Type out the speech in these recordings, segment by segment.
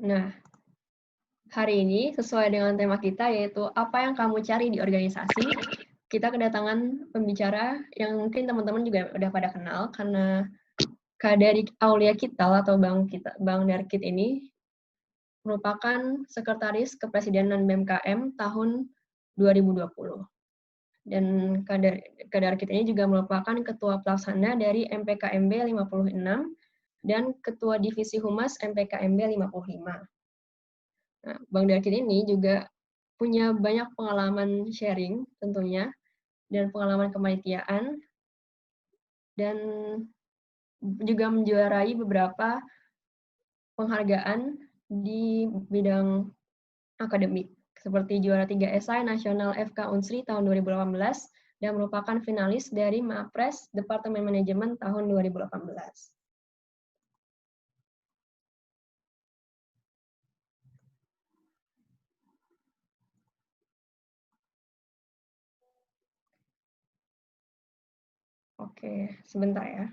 Nah, hari ini sesuai dengan tema kita yaitu apa yang kamu cari di organisasi. Kita kedatangan pembicara yang mungkin teman-teman juga udah pada kenal karena Kak Dari Aulia Kital atau Bang Darkit ini merupakan Sekretaris Kepresidenan BMKM tahun 2020. Dan Kak Darkit ini juga merupakan Ketua Pelaksana dari MPKMB 56 dan Ketua Divisi Humas MPKMB 55. Nah, Bang Darkit ini juga punya banyak pengalaman sharing tentunya, dan pengalaman kepanitiaan, dan juga menjuarai beberapa penghargaan di bidang akademik, seperti juara 3 esai Nasional FK Unsri tahun 2018, dan merupakan finalis dari MAPRES Departemen Manajemen tahun 2018. Oke, sebentar ya.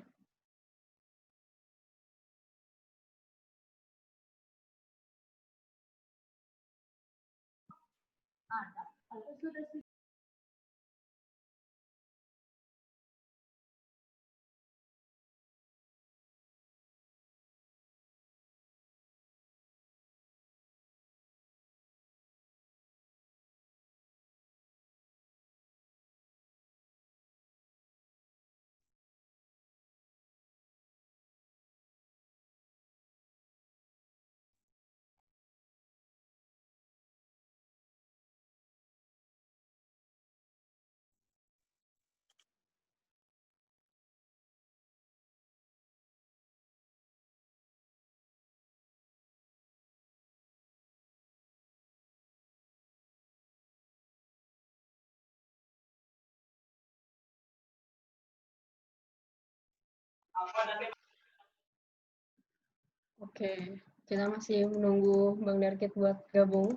Oke, kita masih menunggu Bang Darkit buat gabung.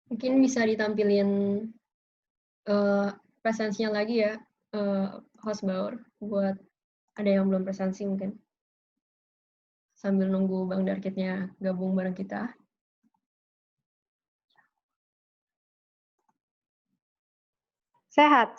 Mungkin bisa ditampilin presensinya lagi ya, host Baur, buat ada yang belum presensi mungkin. Sambil nunggu Bang Darkitnya gabung bareng kita. Sehat.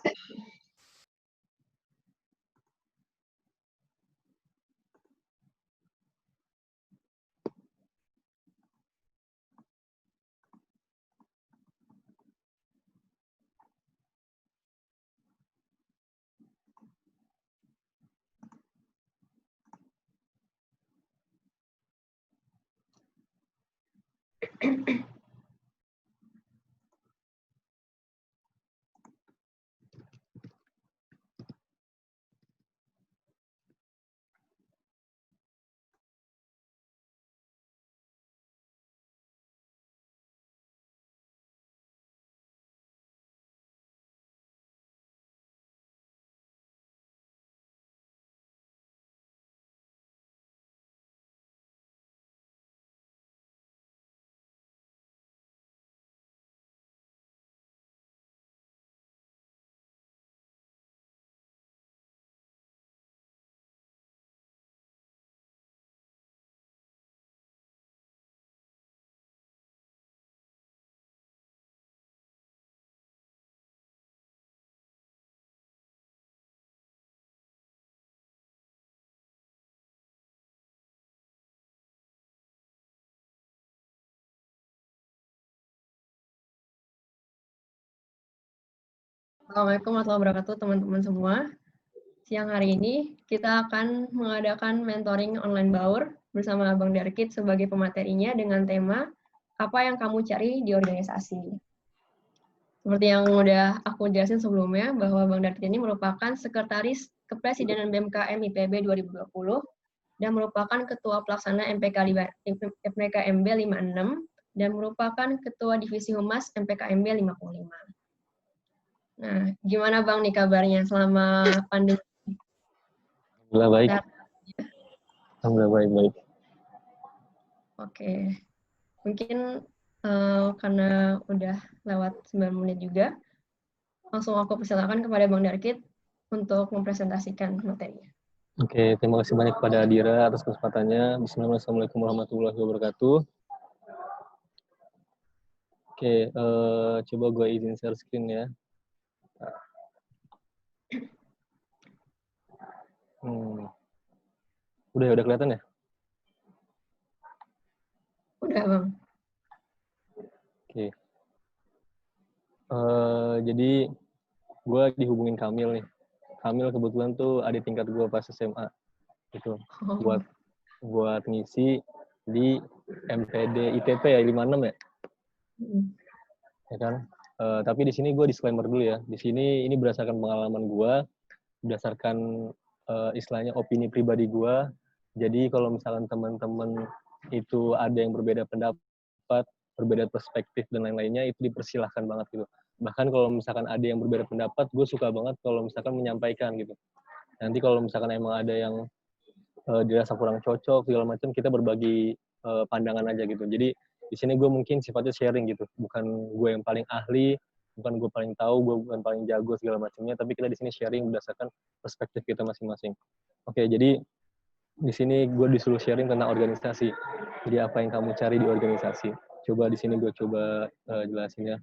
Assalamualaikum warahmatullahi wabarakatuh teman-teman semua. Siang hari ini kita akan mengadakan mentoring online Baur bersama Bang Darkit sebagai pematerinya dengan tema apa yang kamu cari di organisasi. Seperti yang udah aku jelasin sebelumnya, bahwa Bang Darkit ini merupakan Sekretaris Kepresidenan BMKM IPB 2020 dan merupakan Ketua Pelaksana MPKMB 56 dan merupakan Ketua Divisi Humas MPKMB 55. Nah, gimana Bang nih kabarnya selama pandemi? Alhamdulillah baik. Sehat? Alhamdulillah baik-baik. Oke, mungkin karena udah lewat 9 menit juga, langsung aku persilakan kepada Bang Darkit untuk mempresentasikan materinya. Oke, terima kasih banyak kepada Adira atas kesempatannya. Bismillahirrahmanirrahim. Assalamualaikum warahmatullahi wabarakatuh. Oke, coba gue izin share screen ya. Udah kelihatan ya? Udah, Bang. Oke. Jadi gue dihubungin Kamil nih. Kamil kebetulan tuh adik tingkat gue pas SMA. Gitu. Buat ngisi di MPD ITP ya, 56 ya? Ya kan? Tapi di sini gue disclaimer dulu ya. Di sini ini berdasarkan pengalaman gue, berdasarkan istilahnya opini pribadi gue. Jadi kalau misalkan teman-teman itu ada yang berbeda pendapat, berbeda perspektif dan lain-lainnya, itu dipersilahkan banget gitu. Bahkan kalau misalkan ada yang berbeda pendapat, gue suka banget kalau misalkan menyampaikan gitu. Nanti kalau misalkan emang ada yang dirasa kurang cocok segala macam, kita berbagi pandangan aja gitu. Jadi di sini gue mungkin sifatnya sharing gitu, bukan gue yang paling ahli, bukan gue paling tahu, gue bukan paling jago segala macamnya, tapi kita di sini sharing berdasarkan perspektif kita masing-masing. Oke, jadi di sini gue disuruh sharing tentang organisasi. Jadi apa yang kamu cari di organisasi? Coba di sini gue coba jelasin ya.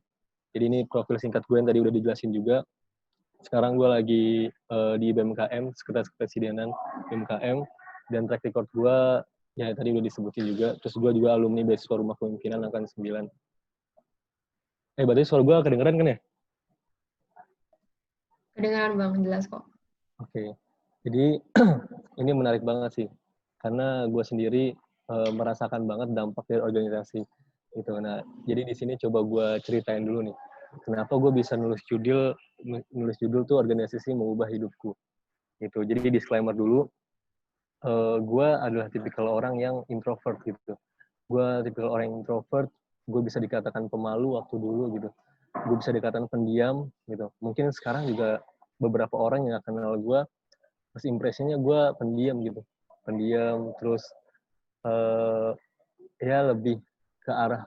Jadi ini profil singkat gue yang tadi udah dijelasin juga. Sekarang gue lagi di BMKM, Sekretaris Kepresidenan BMKM, dan track record gue ya tadi udah disebutin juga. Terus gue juga alumni beasiswa Rumah Kepemimpinan Angkatan 9. Berarti suara gue kedengeran kan ya? Kedengaran Bang, jelas kok. Oke. Jadi ini menarik banget sih. Karena gue sendiri merasakan banget dampak dari organisasi. Gitu. Nah, jadi di sini coba gue ceritain dulu nih. Kenapa gue bisa nulis judul tuh organisasi mengubah hidupku. Gitu. Jadi disclaimer dulu, gue adalah tipikal orang yang introvert gitu. Gue tipikal orang yang introvert, gue bisa dikatakan pemalu waktu dulu gitu. Gue bisa dikatakan pendiam gitu. Mungkin sekarang juga beberapa orang yang kenal gue, first impression-nya gue pendiam gitu. Pendiam, terus ya lebih ke arah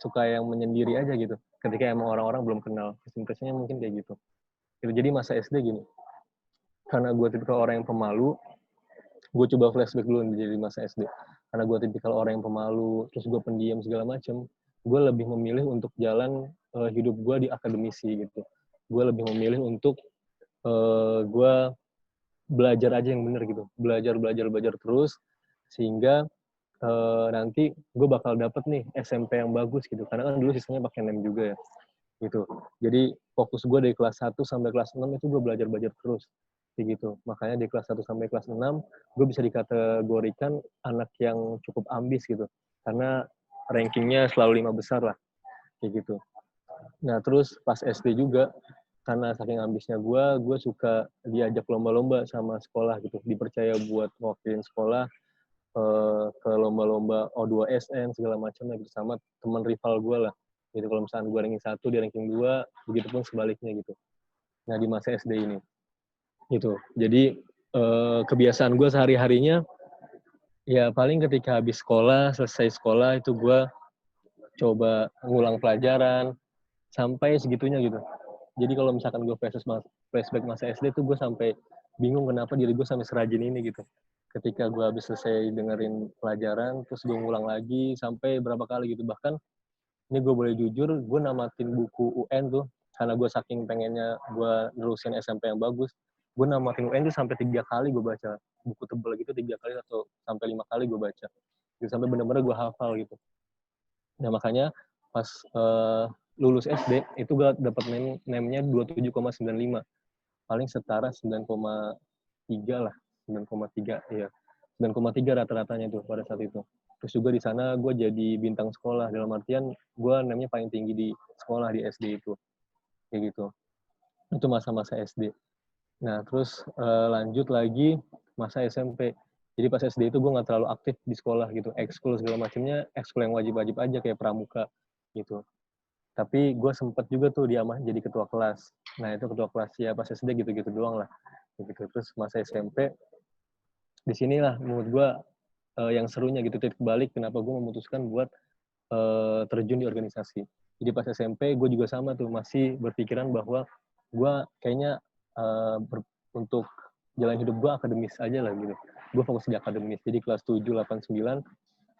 suka yang menyendiri aja gitu. Ketika emang orang-orang belum kenal, first impression-nya mungkin kayak gitu. Jadi masa SD gini, karena gue tipikal orang yang pemalu, gue coba flashback dulu jadi masa SD. Karena gue tipikal orang yang pemalu, terus gue pendiam segala macem, gue lebih memilih untuk jalan hidup gue di akademisi gitu. Gue lebih memilih untuk gue belajar aja yang bener gitu. Belajar terus, sehingga nanti gue bakal dapet nih SMP yang bagus gitu. Karena kan dulu sistemnya pakai NEM juga ya. Gitu. Jadi fokus gue dari kelas 1 sampai kelas 6 itu gue belajar terus. Kayak gitu. Makanya di kelas 1 sampai kelas 6 gue bisa dikategorikan anak yang cukup ambis gitu. Karena rankingnya selalu 5 besar lah. Kayak gitu. Nah terus pas SD juga, karena saking ambisnya gue suka diajak lomba-lomba sama sekolah gitu. Dipercaya buat wakilin sekolah ke lomba-lomba O2SN segala macamnya gitu, sama teman rival gue lah. Gitu, kalau misalnya gue ranking 1, dia ranking 2, begitupun sebaliknya gitu. Nah di masa SD ini gitu. Jadi kebiasaan gue sehari-harinya ya paling ketika habis sekolah, selesai sekolah itu gue coba ngulang pelajaran sampai segitunya gitu. Jadi kalau misalkan gue flashback masa SD tuh gue sampai bingung kenapa diri gue sampai serajin ini gitu. Ketika gue habis selesai dengerin pelajaran, terus gue ngulang lagi sampai berapa kali gitu. Bahkan ini gue boleh jujur, gue namatin buku UN tuh, karena gue saking pengennya gue nerusin SMP yang bagus, gue namatin UN tuh sampai 3 kali gue baca. Buku tebel gitu 3 kali atau sampai 5 kali gue baca. Gitu, sampai bener-bener gue hafal gitu. Nah makanya pas lulus SD, itu gue dapet name-nya 27,95. Paling setara 9,5 9,3 lah, 9,3 ya, 9,3 rata-ratanya tuh pada saat itu. Terus juga di sana gue jadi bintang sekolah, dalam artian gue namanya paling tinggi di sekolah di SD itu, kayak gitu. Itu masa-masa SD. Nah terus lanjut lagi masa SMP. Jadi pas SD itu gue nggak terlalu aktif di sekolah gitu, ekskul segala macamnya, ekskul yang wajib-wajib aja kayak pramuka gitu. Tapi gue sempet juga tuh diamanahin jadi ketua kelas. Nah itu ketua kelas ya pas SD gitu-gitu doang lah. Gitu. Terus masa SMP, di sinilah menurut gue yang serunya gitu, titik balik kenapa gue memutuskan buat terjun di organisasi. Jadi pas SMP gue juga sama tuh, masih berpikiran bahwa gue kayaknya untuk jalan hidup gue akademis aja lah gitu. Gue fokus di akademis. Jadi kelas 7, 8, 9,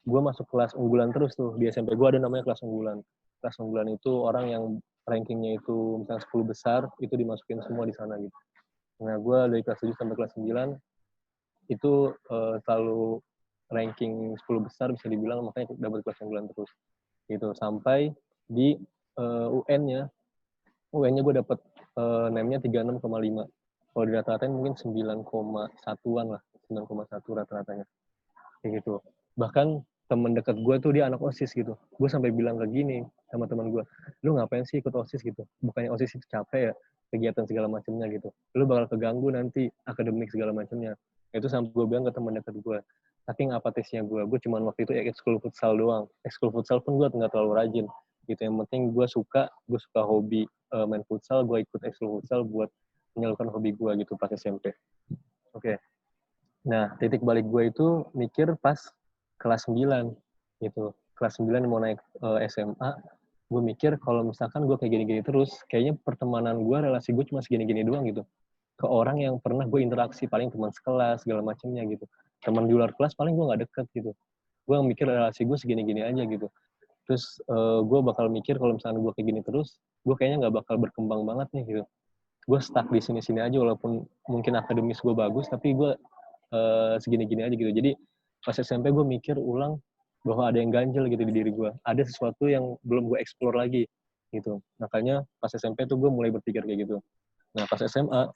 gue masuk kelas unggulan terus tuh. Di SMP gue ada namanya kelas unggulan. Kelas unggulan itu orang yang rankingnya itu misalnya 10 besar, itu dimasukin semua di sana gitu. Nah gue dari kelas 7 sampai kelas 9, itu selalu ranking 10 besar bisa dibilang, makanya dapat kelas unggulan terus. Gitu. Sampai di UN-nya gue dapat name-nya 36,5. Kalau di rata-ratain mungkin 9,1-an lah, 9,1 rata-ratanya. Kayak gitu. Bahkan temen dekat gue tuh dia anak OSIS gitu. Gue sampai bilang kayak gini sama teman gue, lu ngapain sih ikut OSIS gitu? Bukannya OSIS itu capek ya, kegiatan segala macamnya gitu. Lu bakal keganggu nanti akademik segala macamnya. Itu sampai gue bilang ke teman dekat gue. Saking apatisnya gue cuma waktu itu ekskul futsal doang. Ekskul futsal pun gue nggak terlalu rajin. Gitu. Yang penting gue suka hobi main futsal, gue ikut ekskul futsal buat menyalurkan hobi gue gitu pas SMP. Oke. Nah, titik balik gue itu mikir pas kelas 9 gitu. Kelas 9 mau naik SMA, gue mikir kalau misalkan gue kayak gini-gini terus, kayaknya pertemanan gue, relasi gue cuma segini-gini doang gitu. Ke orang yang pernah gue interaksi, paling teman sekelas, segala macamnya gitu. Teman di luar kelas paling gue gak deket gitu. Gue mikir relasi gue segini-gini aja gitu. Terus gue bakal mikir kalau misalkan gue kayak gini terus, gue kayaknya gak bakal berkembang banget nih gitu. Gue stuck di sini-sini aja, walaupun mungkin akademis gue bagus, tapi gue segini-gini aja gitu. Jadi pas SMP gue mikir ulang bahwa ada yang ganjel gitu di diri gue. Ada sesuatu yang belum gue explore lagi gitu. Makanya pas SMP tuh gue mulai berpikir kayak gitu. Nah pas SMA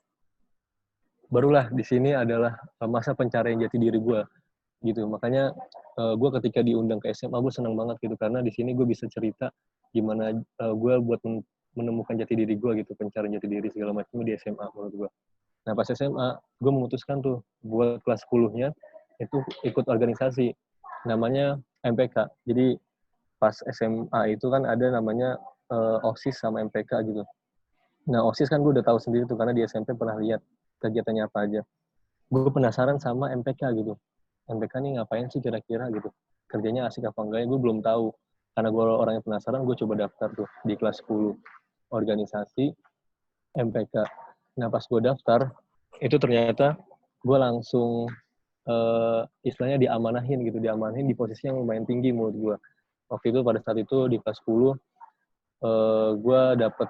barulah di sini adalah masa pencarian jati diri gue gitu. Makanya gue ketika diundang ke SMA gue senang banget gitu, karena di sini gue bisa cerita gimana gue buat menemukan jati diri gue gitu, pencarian jati diri segala macam di SMA menurut gue. Nah pas SMA gue memutuskan tuh buat kelas 10-nya itu ikut organisasi namanya MPK. Jadi pas SMA itu kan ada namanya OSIS sama MPK gitu. Nah OSIS kan gue udah tahu sendiri tuh karena di SMP pernah lihat kegiatannya apa aja. Gue penasaran sama MPK gitu. MPK nih ngapain sih kira-kira gitu. Kerjanya asik apa enggak ya gue belum tahu. Karena gue orangnya penasaran, gue coba daftar tuh di kelas 10 organisasi MPK. Nah pas gue daftar, itu ternyata gue langsung istilahnya diamanahin di posisi yang lumayan tinggi menurut gue. Waktu itu pada saat itu di kelas 10 gue dapet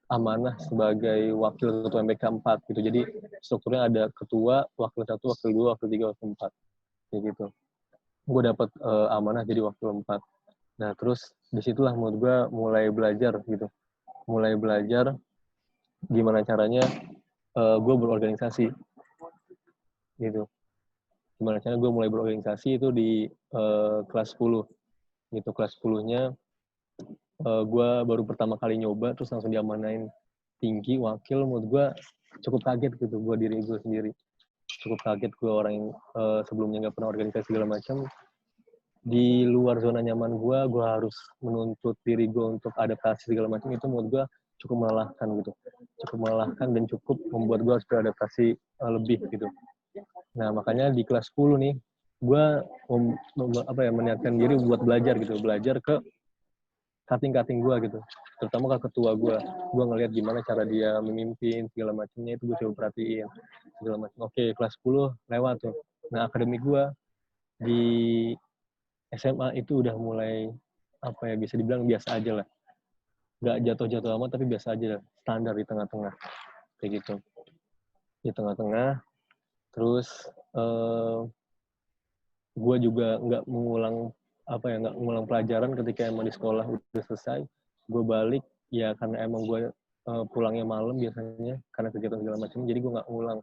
amanah sebagai wakil ketua MPK 4 gitu. Jadi strukturnya ada ketua, wakil 1, wakil 2, wakil 3, wakil 4 kayak gitu. Gue dapet amanah jadi wakil 4. Nah terus disitulah menurut gue mulai belajar gitu. Mulai belajar gimana caranya gue berorganisasi gitu. Gimana caranya gue mulai berorganisasi itu di kelas 10 gitu. Kelas 10-nya gue baru pertama kali nyoba terus langsung diamanain tinggi wakil. Menurut gue cukup kaget gitu, gue diri gue sendiri cukup kaget. Gue orang yang sebelumnya nggak pernah organisasi segala macam, di luar zona nyaman gue harus menuntut diri gue untuk adaptasi segala macam. Itu menurut gue cukup melelahkan gitu, cukup melelahkan dan cukup membuat gue harus beradaptasi lebih gitu. Nah makanya di kelas 10 nih gue meniatkan diri buat belajar gitu, belajar ke cutting gue gitu, terutama ke ketua gue ngelihat gimana cara dia memimpin segala macamnya, itu gue coba perhatiin segala macam. Oke, kelas 10 lewat tuh. Nah akademik gue di SMA itu udah mulai bisa dibilang biasa aja lah, nggak jatuh-jatuh amat tapi biasa aja lah, standar di tengah-tengah kayak gitu, di tengah-tengah. Terus gue juga nggak mengulang pelajaran ketika emang di sekolah udah selesai. Gue balik ya karena emang gue pulangnya malam biasanya karena kegiatan segala macam, jadi gue nggak ngulang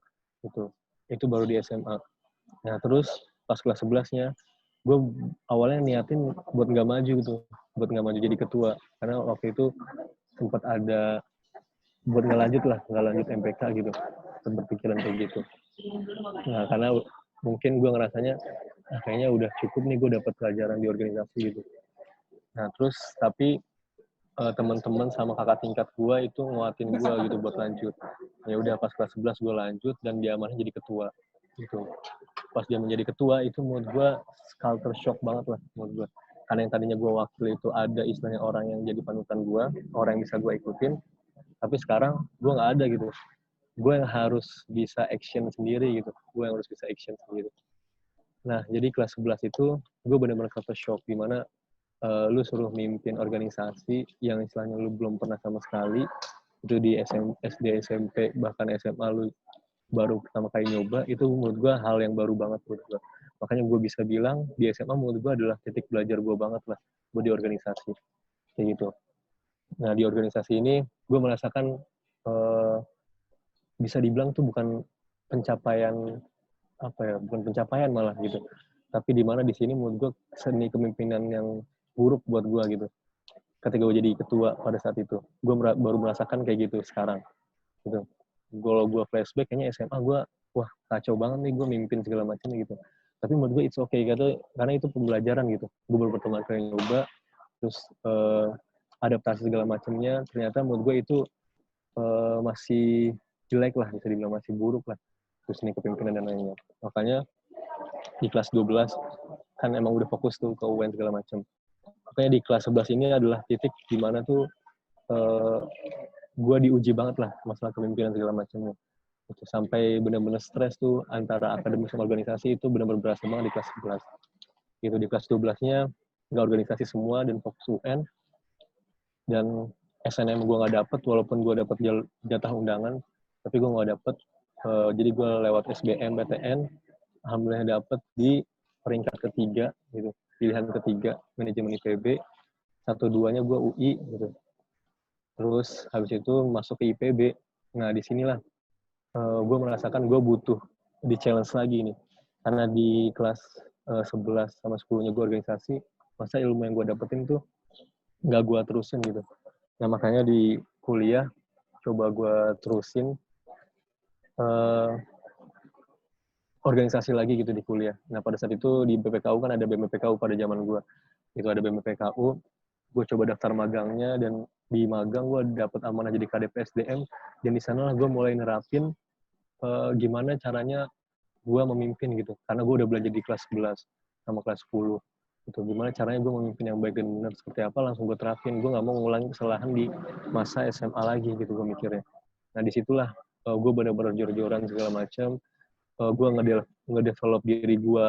gitu. Itu baru di SMA. Nah terus pas kelas 11-nya, gue awalnya niatin buat nggak maju gitu, buat nggak maju jadi ketua, karena waktu itu sempat ada buat nggak lanjut MPK gitu, sempat pikiran kayak gitu. Nah karena mungkin gue ngerasanya kayaknya udah cukup nih gue dapat pelajaran di organisasi gitu. Nah terus tapi teman-teman sama kakak tingkat gue itu nguatin gue gitu buat lanjut. Ya udah pas kelas 11 gue lanjut dan diamannya jadi ketua gitu. Pas dia menjadi ketua itu menurut gue culture shock banget lah menurut gue. Karena yang tadinya gue wakil itu ada istilahnya orang yang jadi panutan gue, orang yang bisa gue ikutin, tapi sekarang gue nggak ada gitu. Gue yang harus bisa action sendiri gitu. Gue yang harus bisa action sendiri. Nah, jadi kelas 11 itu gue benar-benar culture shock, dimana lu suruh mimpin organisasi yang istilahnya lu belum pernah sama sekali, itu di SD, SMP, bahkan SMA lu baru pertama kali nyoba, itu menurut gue hal yang baru banget menurut gue. Makanya gue bisa bilang di SMA menurut gue adalah titik belajar gue banget lah buat di organisasi. Kayak gitu. Nah di organisasi ini gue merasakan bisa dibilang tuh bukan pencapaian bukan pencapaian malah gitu. Tapi di mana di sini menurut gue seni kepemimpinan yang buruk buat gue gitu. Ketika gue jadi ketua pada saat itu, gue baru merasakan kayak gitu sekarang. Gitu. Kalau gue flashback kayaknya SMA gue wah kacau banget nih gue mimpin segala macam gitu. Tapi menurut gue it's okay gitu karena itu pembelajaran gitu. Gue baru pertama kali nyoba terus adaptasi segala macamnya ternyata menurut gue itu masih jelek lah bisa dibilang masih buruk lah terus ini kepemimpinan dan lainnya. Makanya di kelas 12 kan emang udah fokus tuh ke UN segala macam. Makanya di kelas 11 ini adalah titik di mana tuh gue diuji banget lah masalah kepemimpinan segala macamnya. Itu sampai benar-benar stres tuh antara akademis sama organisasi itu benar-benar berasa banget di kelas 11. Gitu di kelas 12-nya nggak organisasi semua dan fokus UN dan SNM gue nggak dapet walaupun gue dapet jatah undangan tapi gue nggak dapet jadi gue lewat SBM PTN alhamdulillah dapet di peringkat ketiga gitu pilihan ketiga manajemen IPB 1-2-nya gue UI gitu terus habis itu masuk ke IPB. Nah disinilah gue merasakan gue butuh di challenge lagi nih karena di kelas 11 sama 10-nya gue organisasi masa ilmu yang gue dapetin tuh nggak gue terusin gitu. Nah makanya di kuliah coba gue terusin organisasi lagi gitu di kuliah. Nah pada saat itu di BPKU kan ada BMPKU pada zaman gue. Itu ada BMPKU, gue coba daftar magangnya dan di magang gue dapet amanah jadi KDP SDM dan di sana lah gue mulai nerapin gimana caranya gue memimpin gitu. Karena gue udah belajar di kelas 11 sama kelas 10. Gitu. Gimana caranya gue memimpin yang baik dan benar seperti apa langsung gue terapin. Gue gak mau ngulangi kesalahan di masa SMA lagi gitu gue mikirnya. Nah disitulah gue benar-benar jor-joran segala macam. Gue ngedevelop diri gue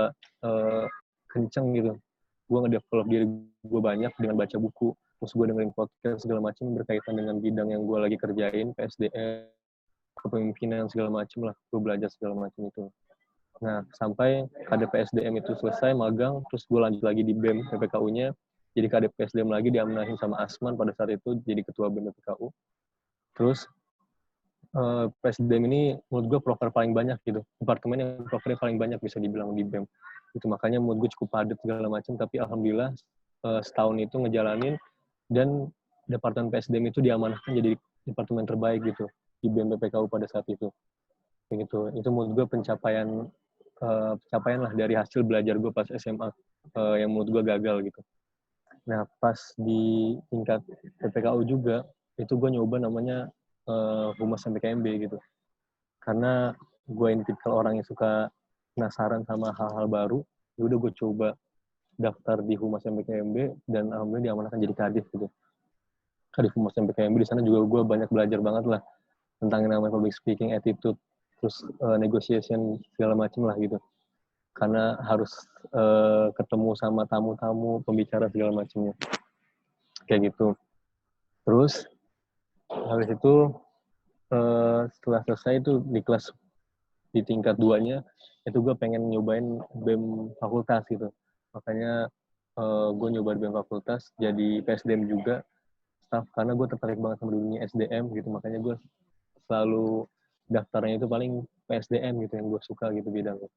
kenceng gitu. Gue ngedevelop diri gue banyak dengan baca buku. Terus gue dengerin podcast segala macam berkaitan dengan bidang yang gue lagi kerjain, PSDM, kepemimpinan segala macam lah. Gue belajar segala macam itu. Nah, sampai KDP SDM itu selesai, magang, terus gue lanjut lagi di BEM PPKU-nya. Jadi KDP SDM lagi diamanahkan sama Asman pada saat itu jadi ketua BEM PPKU. Terus PSDM ini menurut gue proker paling banyak gitu. Departemen yang prokernya paling banyak bisa dibilang di BEM. Itu makanya menurut gue cukup padat segala macam, tapi alhamdulillah setahun itu ngejalanin dan Departemen PSDM itu diamanahkan jadi departemen terbaik gitu di BEM PPKU pada saat itu. Gitu. Itu menurut gue pencapaian lah dari hasil belajar gue pas SMA yang menurut gue gagal gitu. Nah pas di tingkat PPKU juga itu gue nyoba namanya Humas MPKMB gitu. Karena gue ini tipikal orang yang suka penasaran sama hal-hal baru, ya udah gue coba daftar di Humas MPKMB dan alhamdulillah diamanahkan jadi kadif gitu. Kadif Humas MPKMB di sana juga gue banyak belajar banget lah tentang yang namanya public speaking, attitude, terus negotiation segala macam lah gitu. Karena harus ketemu sama tamu-tamu, pembicara segala macamnya. Kayak gitu. Terus habis itu setelah selesai itu di kelas di tingkat 2-nya itu gue pengen nyobain BEM fakultas gitu. Makanya gue nyobain BEM fakultas jadi PSDM juga staff karena gue tertarik banget sama dunia SDM gitu. Makanya gue selalu daftarnya itu paling PSDM gitu yang gue suka gitu bidangnya.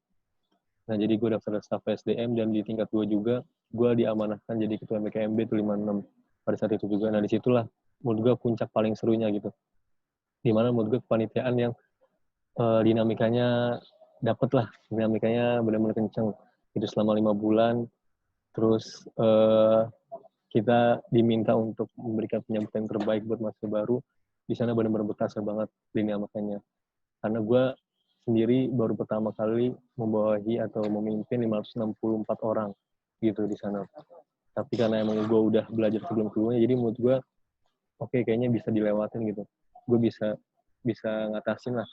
Nah, jadi gue daftar staf PSDM dan di tingkat 2 juga gue diamanahkan jadi ketua MBKMB itu 56 pada saat itu juga. Nah, disitulah menurut gue puncak paling serunya gitu. Dimana menurut gue kepanitiaan yang dinamikanya dapet lah, dinamikanya benar-benar kenceng. Itu selama 5 bulan, terus kita diminta untuk memberikan penyampaian terbaik buat mahasiswa baru. Di sana benar-benar berasa banget dinamikanya. Karena gue sendiri baru pertama kali membawahi atau memimpin 564 orang gitu di sana. Tapi karena emang gue udah belajar sebelum-sebelumnya, jadi menurut gue oke, kayaknya bisa dilewatin gitu. Gue bisa ngatasin lah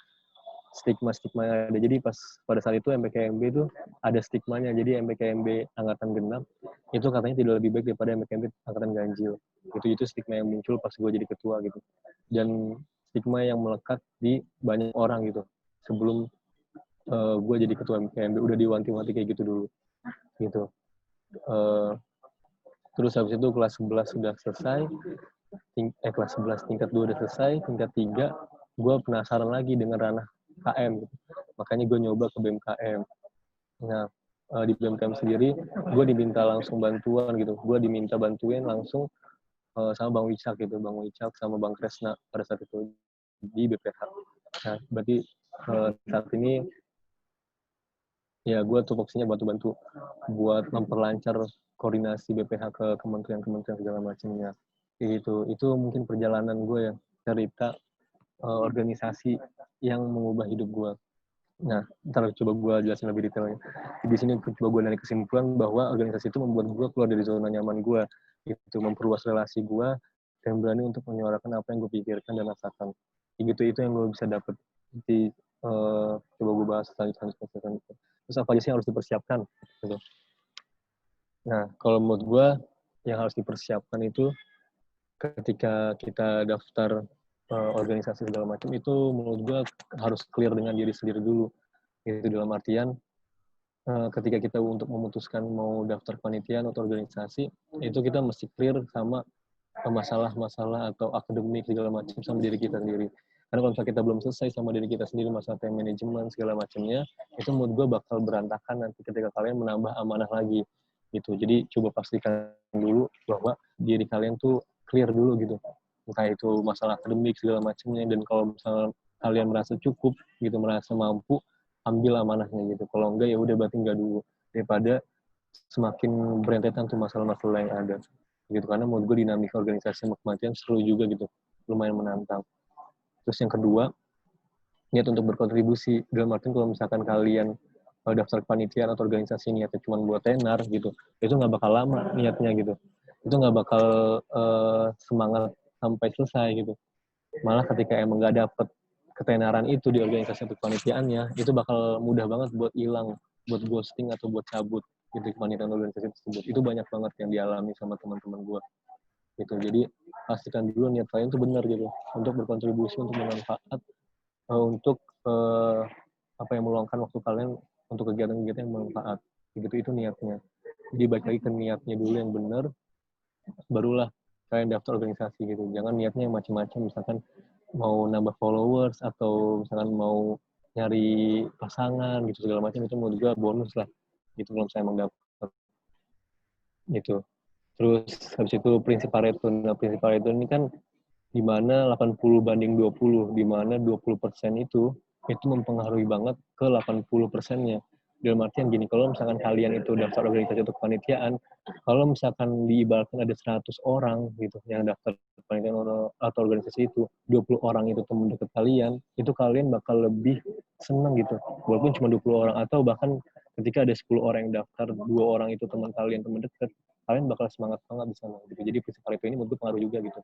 stigma-stigma yang ada. Jadi pas pada saat itu MBKMB itu ada stigmanya. Jadi MBKMB angkatan genap itu katanya tidak lebih baik daripada MBKMB angkatan ganjil. Itu stigma yang muncul pas gue jadi ketua gitu. Dan stigma yang melekat di banyak orang gitu. Sebelum gue jadi ketua MBKMB udah diwanti-wanti kayak gitu dulu. Gitu. Terus habis itu kelas 11 sudah selesai. Kelas 11 tingkat 2 udah selesai, tingkat 3 gue penasaran lagi dengan ranah KM gitu. Makanya gue nyoba ke BMKM. Nah, di BMKM sendiri gue diminta langsung bantuan gitu. Gue diminta bantuin langsung sama Bang Wicak gitu, Bang Wicak sama Bang Kresna pada saat itu di BPH. Nah, berarti saat ini ya gue tupoksinya bantu-bantu buat memperlancar koordinasi BPH ke kementerian-kementerian segala macamnya. Itu mungkin perjalanan gue ya, cerita organisasi yang mengubah hidup gue. Nah, ntar coba gue jelasin lebih detailnya. Di sini coba gue narik kesimpulan bahwa organisasi itu membuat gue keluar dari zona nyaman gue. Itu memperluas relasi gue dan berani untuk menyuarakan apa yang gue pikirkan dan rasakan. Itu yang gue bisa dapat. Di coba gue bahas selanjutnya. Terus apa aja sih yang harus dipersiapkan? Gitu. Nah, kalau menurut gue yang harus dipersiapkan itu ketika kita daftar organisasi segala macam itu menurut gue harus clear dengan diri sendiri dulu. Itu dalam artian ketika kita untuk memutuskan mau daftar panitian atau organisasi itu kita mesti clear sama masalah-masalah atau akademik segala macam sama diri kita sendiri. Karena kalau misalnya kita belum selesai sama diri kita sendiri masalah time management segala macamnya, itu menurut gue bakal berantakan nanti ketika kalian menambah amanah lagi. Gitu. Jadi coba pastikan dulu bahwa diri kalian tuh clear dulu gitu. Entah itu masalah akademik segala macamnya, dan kalau misalnya kalian merasa cukup gitu, merasa mampu, ambil amanahnya gitu. Kalau enggak ya udah berarti enggak dulu. Daripada semakin berentetan tuh masalah-masalah yang ada. Gitu, karena menurut gue dinamika organisasi sama kematian seru juga gitu, lumayan menantang. Terus yang kedua, niat untuk berkontribusi. Dalam artian kalau misalkan kalian daftar kepanitiaan atau organisasi niatnya cuma buat tenar gitu, itu nggak bakal lama niatnya gitu. Itu nggak bakal semangat sampai selesai gitu. Malah ketika emang nggak dapet ketenaran itu di organisasi atau kepanitiaannya, itu bakal mudah banget buat hilang, buat ghosting atau buat cabut gitu kepanitiaan organisasi tersebut. Itu banyak banget yang dialami sama teman-teman gue. Gitu. Jadi pastikan dulu niat kalian itu benar gitu, untuk berkontribusi, untuk bermanfaat, untuk apa yang meluangkan waktu kalian untuk kegiatan-kegiatan yang bermanfaat. Gitu, itu niatnya. Jadi balik lagi ke niatnya dulu yang benar, barulah kalian daftar organisasi gitu. Jangan niatnya yang macam-macam, misalkan mau nambah followers atau misalkan mau nyari pasangan gitu segala macam, itu menurut gue bonus lah. Gitu kalau saya emang dapet. Gitu. Terus habis itu prinsip Pareto. Nah, prinsip Pareto ini kan di mana 80/20, di mana 20% itu mempengaruhi banget ke 80%-nya. Dalam artian gini, kalau misalkan kalian itu daftar organisasi atau kepanitiaan, kalau misalkan diibaratkan ada 100 orang gitu yang daftar kepanitiaan atau organisasi itu, 20 orang itu teman dekat kalian, itu kalian bakal lebih senang gitu. Walaupun cuma 20 orang, atau bahkan ketika ada 10 orang yang daftar, 2 orang itu teman kalian, teman dekat, kalian bakal semangat banget di sana gitu. Jadi prinsip Pareto ini menurut gue pengaruh juga gitu.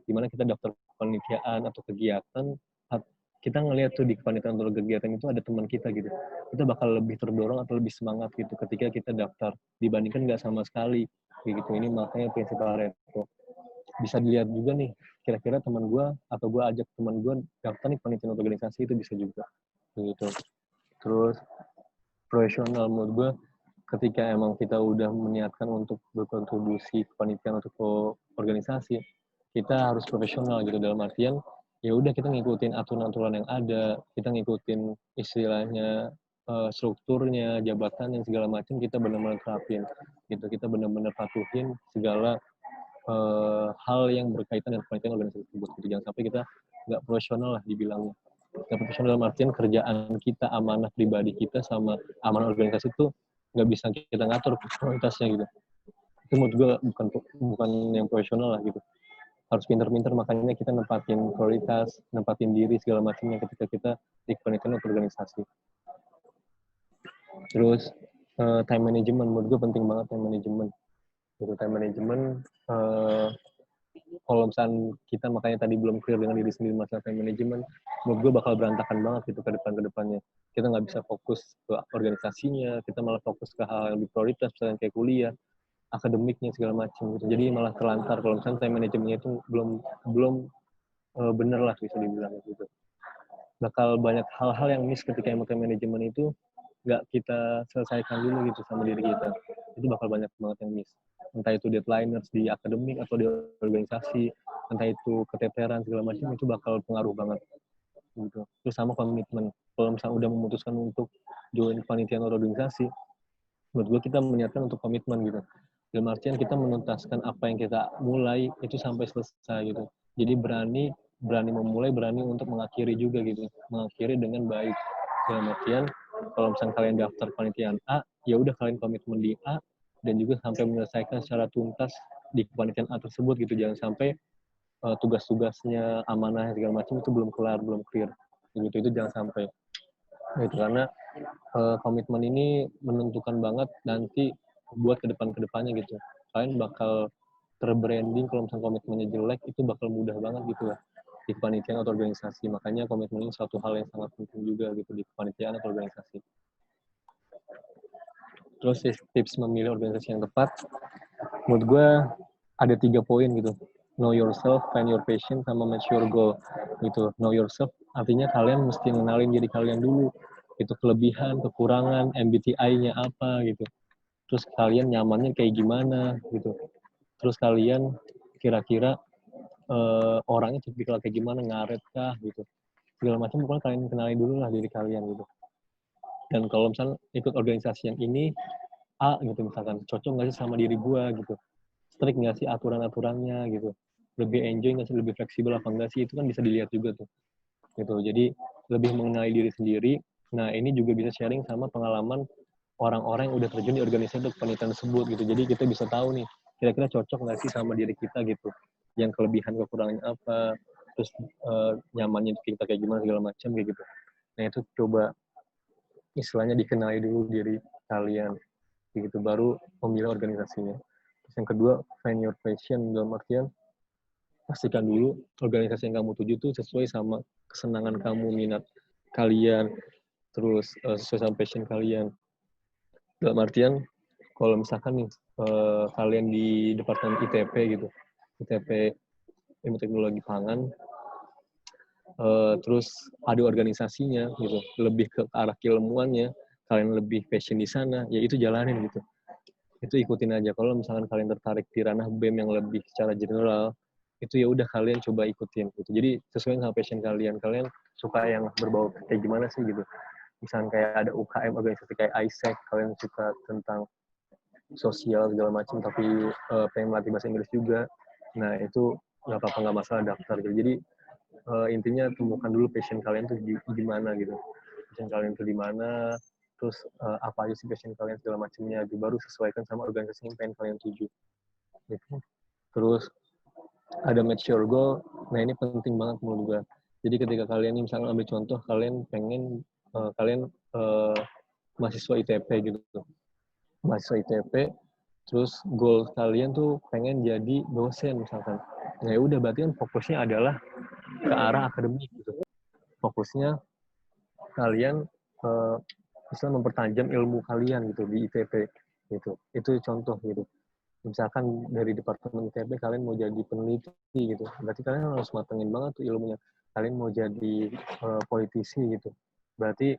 Dimana kita daftar kepanitiaan atau kegiatan, kita ngelihat tuh di kepanitiaan atau kegiatan itu ada teman kita gitu. Kita bakal lebih terdorong atau lebih semangat gitu ketika kita daftar dibandingkan nggak sama sekali kayak gitu. Ini makanya prinsip Pareto. Bisa dilihat juga nih, kira-kira teman gue atau gue ajak teman gue daftar nih kepanitiaan atau organisasi, itu bisa juga gitu. Terus profesional menurut gue, ketika emang kita udah meniatkan untuk berkontribusi kepanitiaan atau organisasi, kita harus profesional gitu. Dalam artian ya udah kita ngikutin aturan-aturan yang ada, kita ngikutin istilahnya strukturnya, jabatan yang segala macam kita benar-benar terapin. Gitu, kita benar-benar patuhin segala hal yang berkaitan dengan penelitian organisasi tersebut. Gitu. Jangan sampai kita nggak profesional lah dibilangnya. Nggak profesional dalam artian kerjaan kita, amanah pribadi kita sama amanah organisasi itu nggak bisa kita ngatur prioritasnya gitu. Itu menurut gue bukan yang profesional lah gitu. Harus pinter-pinter, makanya kita nempatin prioritas, nempatin diri segala macamnya ketika kita di penelitian atau organisasi. Terus time management, menurut gue penting banget time management. Gitu, time management kalau misalnya kita makanya tadi belum clear dengan diri sendiri masalah time management, menurut gue bakal berantakan banget gitu ke depannya. Kita nggak bisa fokus ke organisasinya, kita malah fokus ke hal yang lebih prioritas, misalnya kayak kuliah, akademiknya segala macam gitu. Jadi malah terlantar kalau misalnya time managementnya itu belum bener lah bisa dibilang gitu. Bakal banyak hal-hal yang miss ketika time management itu nggak kita selesaikan dulu gitu sama diri kita. Itu bakal banyak banget yang miss. Entah itu deadliners di akademik atau di organisasi, entah itu keteteran segala macam, itu bakal pengaruh banget gitu. Terus sama komitmen. Kalau misalnya udah memutuskan untuk join panitian atau organisasi, menurut gue kita menyiapkan untuk komitmen gitu. Dalam artian kita menuntaskan apa yang kita mulai itu sampai selesai gitu. Jadi berani memulai, berani untuk mengakhiri juga gitu. Mengakhiri dengan baik. Dalam artian kalau misalnya kalian daftar panitian A, ya udah kalian komitmen di A dan juga sampai menyelesaikan secara tuntas di kepanitiaan A tersebut gitu. Jangan sampai tugas-tugasnya, amanah segala macam itu belum kelar, belum clear. Gitu itu jangan sampai. Gitu karena komitmen ini menentukan banget nanti buat kedepannya gitu. Kalian bakal terbranding kalau misalnya komitmennya jelek itu bakal mudah banget gitu lah di kepanitiaan atau organisasi. Makanya komitmen ini suatu hal yang sangat penting juga gitu di kepanitiaan atau organisasi. Terus tips memilih organisasi yang tepat, menurut gue ada 3 poin gitu. Know yourself, find your passion, sama match your goal gitu. Know yourself artinya kalian mesti mengenalin diri kalian dulu. Itu kelebihan, kekurangan, MBTI-nya apa gitu. Terus kalian nyamannya kayak gimana gitu. Terus kalian kira-kira orangnya tipikal kayak gimana, ngaret kah gitu. Segala macam pokoknya kalian kenali dulu lah diri kalian gitu. Dan kalau misalnya ikut organisasi yang ini, A gitu misalkan, cocok nggak sih sama diri gue gitu. Strict nggak sih aturan-aturannya gitu. Lebih enjoy nggak sih, lebih fleksibel apa enggak sih, itu kan bisa dilihat juga tuh. Gitu. Jadi lebih mengenali diri sendiri. Nah ini juga bisa sharing sama pengalaman orang-orang yang udah terjun di organisasi untuk penelitian tersebut gitu. Jadi kita bisa tahu nih, kira-kira cocok nggak sih sama diri kita gitu. Yang kelebihan kekurangannya apa, terus nyamannya kita kayak gimana segala macam kayak gitu. Nah itu coba istilahnya dikenali dulu diri kalian gitu, baru memilih organisasinya. Terus yang kedua, find your passion, dalam artian pastikan dulu organisasi yang kamu tuju tuh sesuai sama kesenangan kamu, minat kalian, terus sesuai sama passion kalian. Dalam artian kalau misalkan nih kalian di departemen ITP gitu, ITP Ilmu Teknologi Pangan, terus ada organisasinya gitu, lebih ke arah keilmuannya, kalian lebih passion di sana, ya itu jalanin gitu. Itu ikutin aja. Kalau misalkan kalian tertarik di ranah BEM yang lebih secara general, itu ya udah kalian coba ikutin gitu. Jadi sesuai sama passion kalian. Kalian suka yang berbau kayak gimana sih gitu. Misalnya kayak ada UKM, organisasi kayak ISEC, kalian suka tentang sosial segala macam, tapi pengen melatih bahasa Inggris juga. Nah itu nggak apa-apa, nggak masalah daftar gitu. Jadi intinya temukan dulu passion kalian tuh gimana gitu. Passion kalian tuh di mana, terus apa aja sih passion kalian segala macamnya, baru sesuaikan sama organisasi yang pengen kalian tuju gitu. Terus ada match your goal. Nah ini penting banget menurut gue. Jadi ketika kalian misalnya ambil contoh, kalian pengen kalian mahasiswa ITP gitu, mahasiswa ITP, terus goal kalian tuh pengen jadi dosen misalkan. Nah ya udah berarti kan fokusnya adalah ke arah akademik gitu. Fokusnya kalian bisa mempertajam ilmu kalian gitu di ITP gitu. Itu contoh gitu. Misalkan dari departemen ITP kalian mau jadi peneliti gitu, berarti kalian harus matengin banget tuh ilmunya. Kalian mau jadi politisi gitu, berarti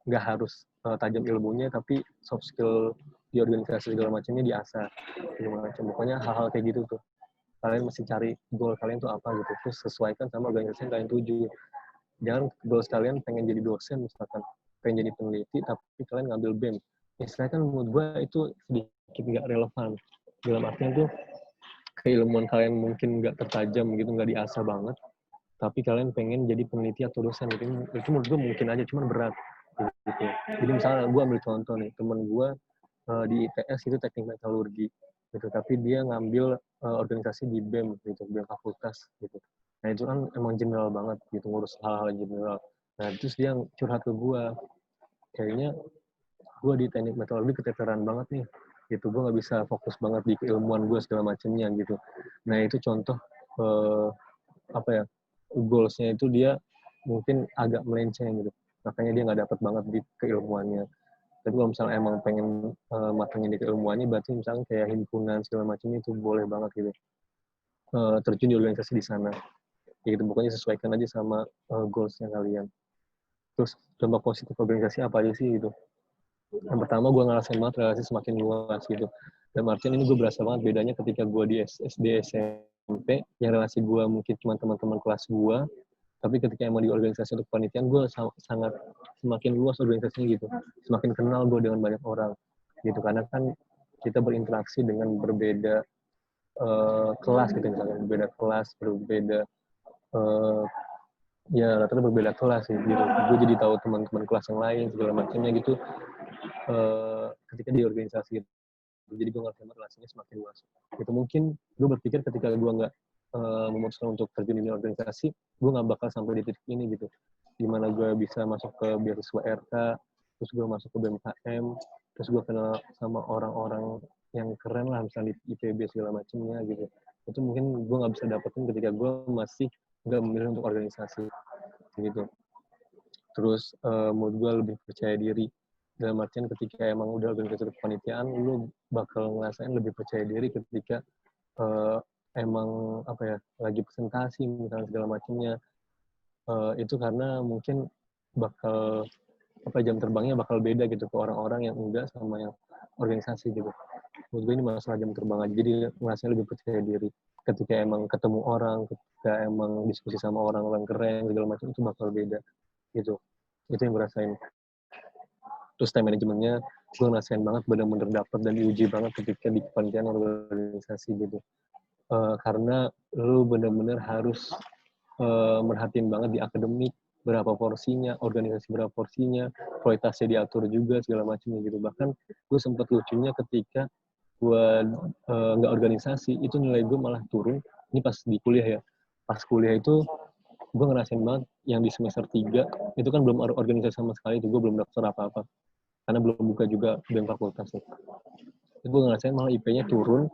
nggak harus tajam ilmunya, tapi soft skill di organisasi segala macamnya diasah segala macam. Pokoknya hal-hal kayak gitu tuh kalian mesti cari goal kalian tuh apa gitu, terus sesuaikan sama organisasi yang kalian tuju. Jangan goals kalian pengen jadi dosen misalkan, pengen jadi peneliti tapi kalian ngambil BEM, istilahnya kan menurut gue itu sedikit nggak relevan. Dalam artian tuh keilmuan kalian mungkin nggak tertajam gitu, nggak diasah banget, tapi kalian pengen jadi peneliti atau dosen gitu, itu menurut gue mungkin aja, cuman berat gitu. Jadi misalnya gue ambil contoh nih, temen gue di ITS itu teknik metalurgi gitu, tapi dia ngambil organisasi di BEM gitu, BEM fakultas gitu. Nah itu kan emang general banget gitu, ngurus hal-hal general. Nah terus dia curhat ke gue, kayaknya gue di teknik metalurgi keteteran banget nih gitu, gue nggak bisa fokus banget di keilmuan gue segala macamnya gitu. Nah itu contoh apa ya, goalsnya itu dia mungkin agak melenceng gitu, makanya dia nggak dapat banget di keilmuannya. Tapi kalau misalnya emang pengen matangin di keilmuannya, berarti misalnya kayak himpunan segala macam itu boleh banget gitu, terjun di organisasi di sana gitu. Pokoknya sesuaikan aja sama goalsnya kalian. Terus dampak positif organisasi apa aja sih gitu. Yang pertama gue ngerasain banget relasi semakin luas gitu. Dan artian ini gue berasa banget bedanya ketika gue di SD, SMP, yang relasi gue mungkin cuma teman-teman kelas gue, tapi ketika emang di organisasi atau kepanitiaan, gue sangat semakin luas organisasinya gitu, semakin kenal gue dengan banyak orang gitu, karena kan kita berinteraksi dengan berbeda kelas gitu, misalnya berbeda kelas, berbeda ya rata-rata berbeda kelas gitu. Gue jadi tahu teman-teman kelas yang lain segala macamnya gitu ketika di organisasi gitu. Jadi gue ngerti relasinya semakin luas gitu. Mungkin gue berpikir ketika gue nggak memutuskan untuk terjun di organisasi, gue nggak bakal sampai di titik ini gitu, dimana gue bisa masuk ke beasiswa RK, terus gue masuk ke BMKM, terus gue kenal sama orang-orang yang keren lah, misalnya di IPB segala macamnya gitu. Itu mungkin gue nggak bisa dapetin ketika gue masih nggak memilih untuk organisasi gitu. Terus menurut gue lebih percaya diri, dalam artian ketika emang udah organisasi kepanitiaan, lu bakal ngerasain lebih percaya diri ketika emang apa ya, lagi presentasi misalnya segala macamnya, itu karena mungkin bakal apa, jam terbangnya bakal beda gitu ke orang-orang yang enggak sama yang organisasi gitu. Menurut gue ini masalah jam terbang aja, jadi ngerasanya lebih percaya diri ketika emang ketemu orang, ketika emang diskusi sama orang-orang keren segala macam, itu bakal beda gitu. Itu yang gue rasain. Terus time manajemennya gue ngerasain banget bener-bener dapet dan diuji banget ketika di kepanitiaan organisasi gitu. Karena lu bener-bener harus merhatiin banget di akademik, berapa porsinya, organisasi berapa porsinya, prioritasnya diatur juga segala macamnya gitu. Bahkan gue sempat lucunya ketika gue nggak organisasi, itu nilai gue malah turun. Ini pas di kuliah ya. Pas kuliah itu gue ngerasain banget yang di semester 3 itu kan belum organisasi sama sekali, itu gue belum daftar apa-apa karena belum buka juga BEM fakultas. Itu gue ngerasain malah IP-nya turun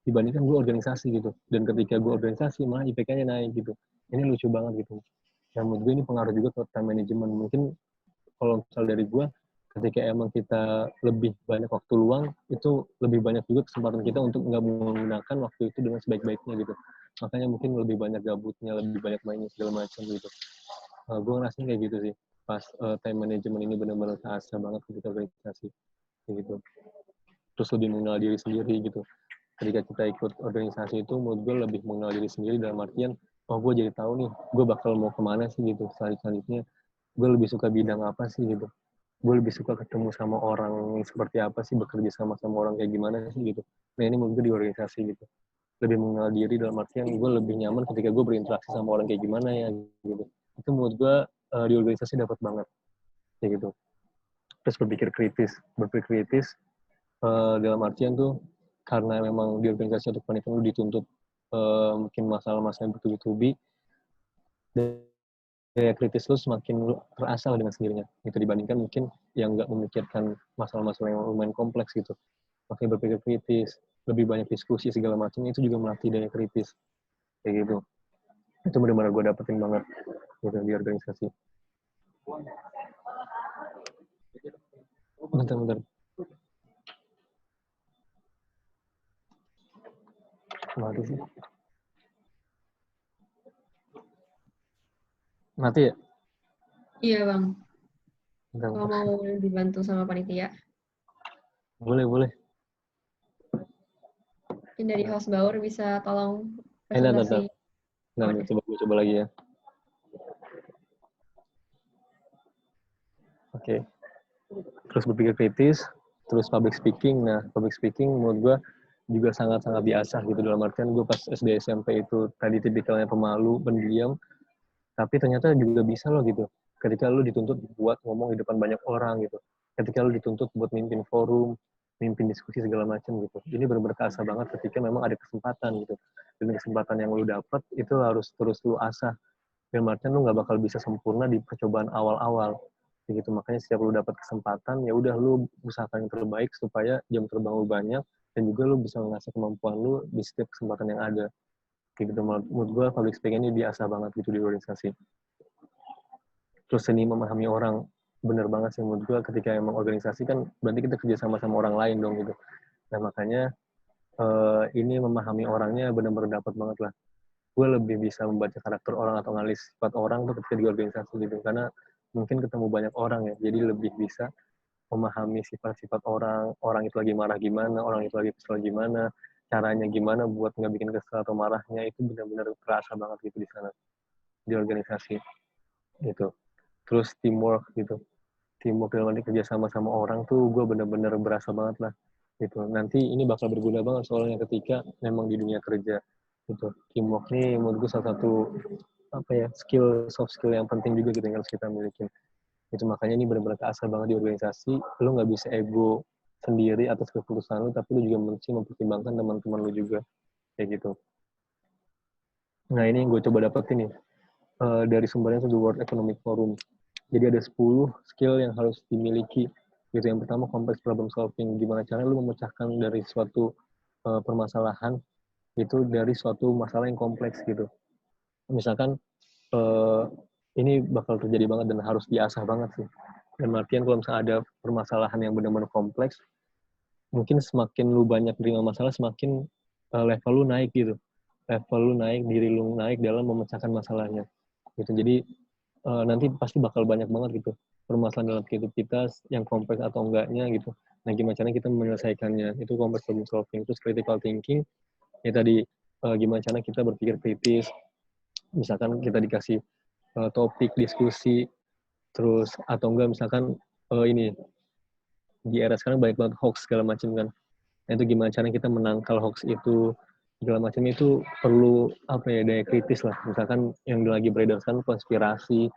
dibandingkan gue organisasi gitu. Dan ketika gue organisasi malah IPK-nya naik gitu. Ini lucu banget gitu. Yang menurut gue ini pengaruh juga ke time management. Mungkin kalau misal dari gue, ketika emang kita lebih banyak waktu luang, itu lebih banyak juga kesempatan kita untuk nggak menggunakan waktu itu dengan sebaik-baiknya gitu. Makanya mungkin lebih banyak gabutnya, lebih banyak mainnya segala macam gitu. Gue ngerasain kayak gitu sih. Pas time management ini benar-benar terasa banget ketika organisasi gitu. Terus lebih mengenal diri sendiri gitu. Ketika kita ikut organisasi itu, menurut gue lebih mengenal diri sendiri dalam artian, oh gue jadi tahu nih, gue bakal mau kemana sih gitu selanjutnya. Gue lebih suka bidang apa sih gitu. Gue lebih suka ketemu sama orang seperti apa sih, bekerja sama orang kayak gimana sih gitu. Nah ini menurut gue di organisasi gitu. Lebih mengenal diri dalam artian gue lebih nyaman ketika gue berinteraksi sama orang kayak gimana ya gitu. Itu menurut gue di organisasi dapat banget kayak gitu. Terus berpikir kritis dalam artian tuh karena memang di organisasi atau kepanitiaan lu dituntut mungkin masalah-masalah yang bertubi-tubi, daya kritis lu semakin terasah dengan sendirinya gitu, dibandingkan mungkin yang nggak memikirkan masalah-masalah yang lumayan kompleks gitu. Makanya berpikir kritis, lebih banyak diskusi segala macam, itu juga melatih daya kritis kayak gitu. Itu benar-benar gue dapetin banget gitu di organisasi. Bentar. Mati sih. Mati ya? Iya, Bang. Bentar. Kalau mau dibantu sama panitia. Boleh. Mungkin dari host Baur bisa tolong Nah, presentasi. coba lagi ya. Oke. Terus berpikir kritis, terus public speaking. Nah, public speaking menurut gue juga sangat-sangat diasah gitu, dalam artian gue pas SD SMP itu tadi tipikalnya pemalu, pendiam, tapi ternyata juga bisa loh gitu. Ketika lu dituntut buat ngomong di depan banyak orang gitu. Ketika lu dituntut buat mimpin forum, mimpin diskusi segala macam gitu. Ini benar-benar keasah banget ketika memang ada kesempatan gitu. Dan kesempatan yang lu dapat itu harus terus lu asah. Dalam artian lu nggak bakal bisa sempurna di percobaan awal-awal. Gitu. Makanya setiap lu dapat kesempatan, ya udah lu usahakan yang terbaik supaya jam terbang lu banyak, dan juga lu bisa mengasah kemampuan lu di setiap kesempatan yang ada. Kayak gitu, menurut gue public speaking ini diasah banget gitu di organisasi. Terus seni memahami orang, bener banget sih menurut gue, ketika emang organisasi kan berarti kita kerja sama orang lain dong gitu. Nah makanya ini memahami orangnya bener-bener dapat banget lah. Gue lebih bisa membaca karakter orang atau analis sifat orang tuh ketika di organisasi gitu, karena mungkin ketemu banyak orang ya, jadi lebih bisa memahami sifat-sifat orang, orang itu lagi marah gimana, orang itu lagi kesel gimana, caranya gimana buat nggak bikin kesel atau marahnya, itu benar-benar terasa banget gitu di sana, di organisasi gitu. Terus teamwork gitu, teamwork dalam arti kerja sama orang tuh gue benar-benar berasa banget lah gitu. Nanti ini bakal berguna banget soalnya ketika memang di dunia kerja gitu. Teamwork nih menurut gue salah satu soft skill yang penting juga gitu yang harus kita miliki. Itu makanya ini benar-benar keasah banget di organisasi. Lu nggak bisa ego sendiri atas keputusan lu, tapi lu juga mesti mempertimbangkan teman-teman lu juga kayak gitu. Nah ini yang gue coba dapetin nih dari sumbernya itu World Economic Forum. Jadi ada 10 skill yang harus dimiliki. Gitu. Yang pertama complex problem solving. Gimana caranya lu memecahkan dari suatu permasalahan itu dari suatu masalah yang kompleks gitu. Misalkan ini bakal terjadi banget dan harus diasah banget sih. Dan artian kalau misalnya ada permasalahan yang benar-benar kompleks, mungkin semakin lu banyak terima masalah, semakin level lu naik gitu. Level lu naik, diri lu naik dalam memecahkan masalahnya. Gitu. Jadi nanti pasti bakal banyak banget gitu permasalahan dalam hidup kita yang kompleks atau enggaknya gitu. Nah, gimana caranya kita menyelesaikannya? Itu complex problem solving. Terus critical thinking, ya tadi gimana caranya kita berpikir kritis. Misalkan kita dikasih topik diskusi, terus atau enggak misalkan ini di era sekarang banyak banget hoax segala macam kan. Nah, itu gimana caranya kita menangkal hoax itu segala macam, itu perlu daya kritis lah. Misalkan yang lagi beredar sekarang konspirasi,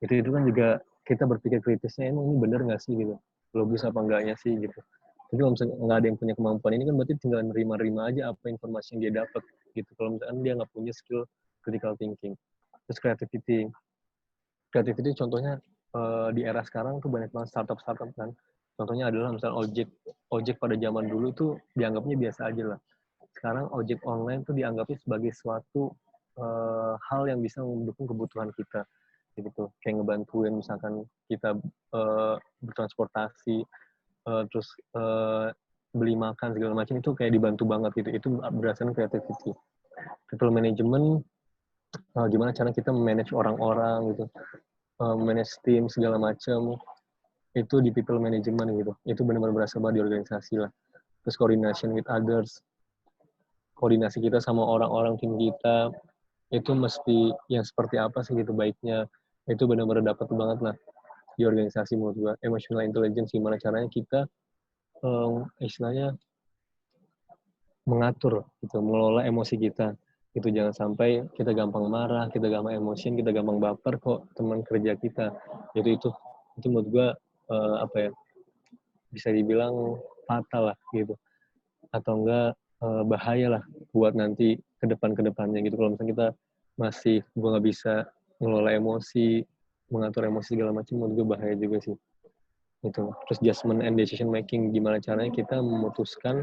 itu kan juga kita berpikir kritisnya, emang ini benar nggak sih gitu, logis apa enggaknya sih gitu. Tapi kalau misalnya nggak ada yang punya kemampuan ini kan berarti tinggal nerima aja apa informasi yang dia dapat gitu. Kalau misalkan dia nggak punya skill critical thinking. Terus creativity contohnya di era sekarang tuh banyak banget startup kan. Contohnya adalah misalnya ojek pada zaman dulu tuh dianggapnya biasa aja lah. Sekarang ojek online tuh dianggapnya sebagai suatu hal yang bisa mendukung kebutuhan kita gitu, kayak ngebantuin misalkan kita bertransportasi, terus beli makan segala macam, itu kayak dibantu banget gitu. Itu berdasarkan creativity. People management, gimana cara kita manage orang-orang gitu, manage tim segala macam, itu di people management gitu. Itu benar-benar berasa banget di organisasi lah. Terus coordination with others, koordinasi kita sama orang-orang tim kita itu mesti yang seperti apa sih gitu baiknya. Itu benar-benar dapat banget lah di organisasi menurut gue. Emotional intelligence, gimana caranya kita istilahnya mengatur gitu, mengelola emosi kita. Itu jangan sampai kita gampang marah, kita gampang emosian, kita gampang baper kok teman kerja kita. Itu menurut gue bisa dibilang fatal lah gitu. Atau enggak bahaya lah buat nanti ke depannya gitu. Kalau misalnya kita masih gue nggak bisa mengelola emosi, mengatur emosi segala macam, menurut gue bahaya juga sih. Gitu. Terus judgment and decision making, gimana caranya kita memutuskan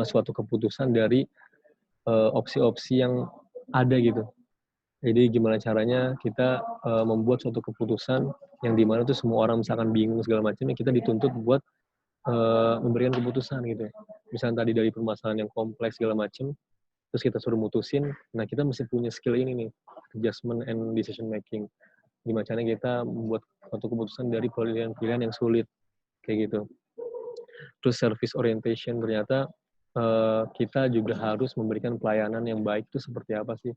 suatu keputusan dari opsi-opsi yang ada gitu. Jadi gimana caranya kita membuat suatu keputusan yang dimana tuh semua orang misalkan bingung segala macam, ya kita dituntut buat memberikan keputusan gitu. Misalnya tadi dari permasalahan yang kompleks segala macam, terus kita suruh mutusin, nah kita mesti punya skill ini nih, adjustment and decision making. Gimana caranya kita membuat suatu keputusan dari pilihan-pilihan yang sulit, kayak gitu. Terus service orientation, ternyata kita juga harus memberikan pelayanan yang baik itu seperti apa sih?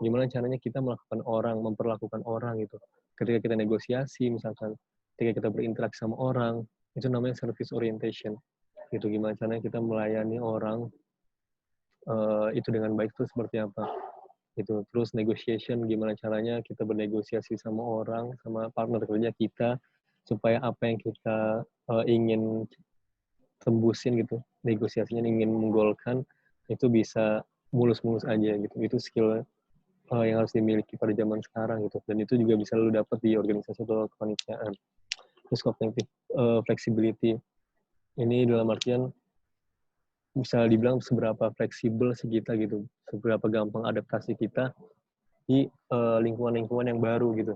Gimana caranya kita memperlakukan orang gitu. Ketika kita negosiasi misalkan, ketika kita berinteraksi sama orang, itu namanya service orientation. Gitu, gimana caranya kita melayani orang itu dengan baik itu seperti apa. Gitu. Terus negotiation, gimana caranya kita bernegosiasi sama orang, sama partner kerja kita, supaya apa yang kita ingin tembusin gitu, negosiasinya ingin menggolkan, itu bisa mulus-mulus aja gitu. Itu skill yang harus dimiliki pada zaman sekarang gitu. Dan itu juga bisa lu dapat di organisasi atau kepanitiaan. Terus cognitive flexibility. Ini dalam artian bisa dibilang seberapa fleksibel sih kita gitu, seberapa gampang adaptasi kita di lingkungan-lingkungan yang baru gitu.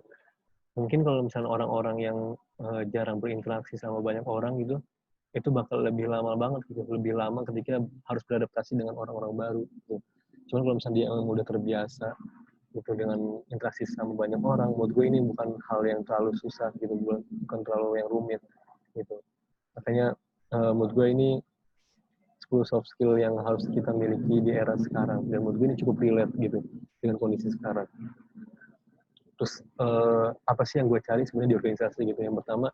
Mungkin kalau misalnya orang-orang yang jarang berinteraksi sama banyak orang gitu, itu bakal lebih lama banget gitu, lebih lama ketika harus beradaptasi dengan orang-orang baru gitu. Cuman kalau misalnya dia udah terbiasa gitu dengan interaksi sama banyak orang, menurut gue ini bukan hal yang terlalu susah gitu, bukan terlalu yang rumit gitu. Makanya menurut gue ini 10 soft skill yang harus kita miliki di era sekarang, dan menurut gue ini cukup relate gitu dengan kondisi sekarang. Terus apa sih yang gue cari sebenarnya di organisasi gitu? Yang pertama,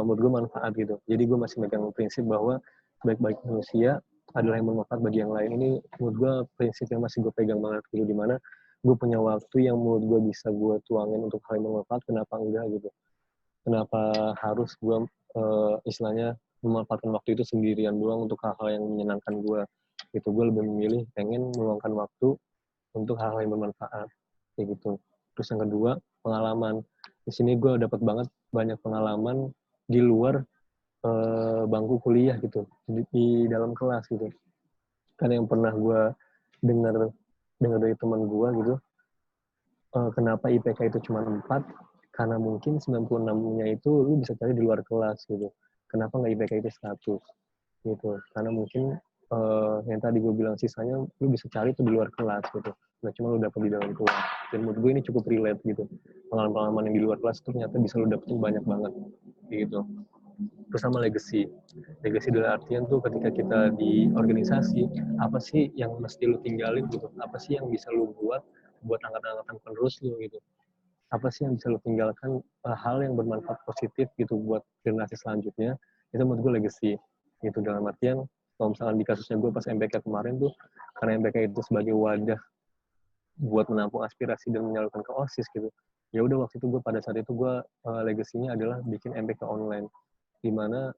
menurut gue manfaat gitu. Jadi gue masih megang prinsip bahwa baik-baik manusia adalah yang bermanfaat bagi yang lain. Ini menurut gue prinsip yang masih gue pegang banget gitu. Dimana gue punya waktu yang menurut gue bisa gue tuangin untuk hal yang bermanfaat, kenapa enggak gitu. Kenapa harus gue istilahnya memanfaatkan waktu itu sendirian doang untuk hal-hal yang menyenangkan gue. Gitu, gue lebih memilih pengen meluangkan waktu untuk hal-hal yang bermanfaat. Kayak gitu. Terus yang kedua, pengalaman. Di sini gue dapat banget banyak pengalaman di luar bangku kuliah gitu, di dalam kelas gitu. Karena yang pernah gue dengar dari teman gue gitu, kenapa IPK itu cuma 4? Karena mungkin 96-nya itu lu bisa cari di luar kelas gitu. Kenapa nggak IPK itu 100? Gitu. Karena mungkin yang tadi gue bilang sisanya lu bisa cari itu di luar kelas gitu. Nah, cuma lu dapet di dalam kelas. Dan menurut gue ini cukup relate gitu. Pengalaman-pengalaman yang di luar kelas itu ternyata bisa lu dapetin banyak banget gitu. Terus sama legacy. Legacy dalam artian tuh ketika kita di organisasi, apa sih yang mesti lu tinggalin gitu? Apa sih yang bisa lu buat angkatan-angkatan penerus lu gitu? Apa sih yang bisa lu tinggalkan, hal yang bermanfaat positif gitu buat generasi selanjutnya? Itu menurut gue legacy. Gitu dalam artian, kalau misalnya di kasusnya gue pas MBK kemarin tuh, karena MBK itu sebagai wadah buat menampung aspirasi dan menyalurkan ke OSIS gitu. Ya udah waktu itu gue pada saat itu gue legasinya adalah bikin MBK online, di mana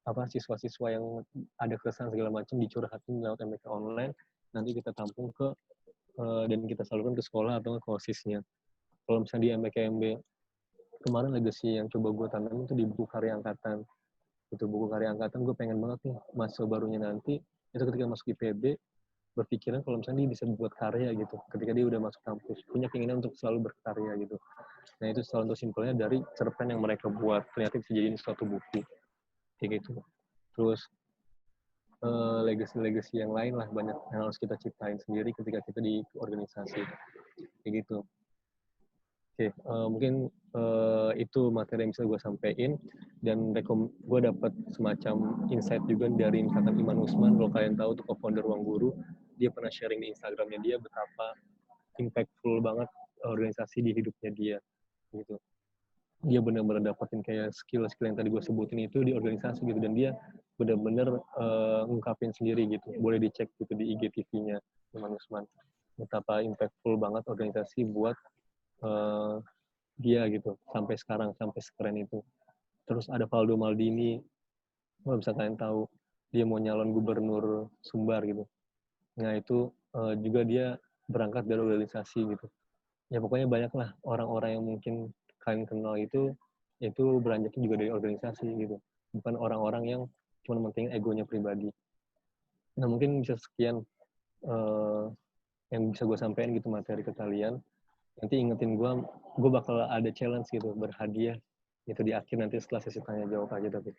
siswa-siswa yang ada keresahan segala macam dicurhatin lewat MBK online, nanti kita tampung ke dan kita salurkan ke sekolah atau ke OSIS-nya. Kalau misalnya di MBKMB kemarin legacy yang coba gue tanam itu di buku karya angkatan. Itu buku karya angkatan gue pengen banget nih mahasiswa barunya nanti itu ketika masuk IPB berpikiran kalau misalnya dia bisa buat karya gitu ketika dia udah masuk kampus, punya keinginan untuk selalu berkarya gitu. Nah itu salah satu simpelnya dari cerpen yang mereka buat ternyata bisa jadiin suatu buku kayak gitu. Terus legacy yang lain lah banyak yang harus kita ciptain sendiri ketika kita di organisasi kayak gitu. Oke, mungkin itu materi yang bisa gue sampaikan, dan gue dapat semacam insight juga dari misalkan Iman Usman. Kalau kalian tahu tuh co-founder Ruang Guru, dia pernah sharing di Instagramnya dia betapa impactful banget organisasi di hidupnya dia gitu. Dia benar-benar dapetin kayak skill-skill yang tadi gue sebutin itu di organisasi gitu, dan dia benar-benar ngungkapin sendiri gitu. Boleh dicek gitu di IGTV-nya Iman Usman, betapa impactful banget organisasi buat dia gitu sampai sekarang, sampai sekeren itu. Terus ada Valdo Maldini, kalau bisa kalian tahu, dia mau nyalon gubernur Sumbar gitu. Nah itu juga dia berangkat dari organisasi gitu. Ya pokoknya banyak lah orang-orang yang mungkin kalian kenal itu beranjaknya juga dari organisasi gitu. Bukan orang-orang yang cuma mentingin egonya pribadi. Nah mungkin bisa sekian yang bisa gue sampaikan gitu materi ke kalian. Nanti ingetin gue bakal ada challenge gitu, berhadiah gitu di akhir nanti setelah sesi tanya jawab aja tapi.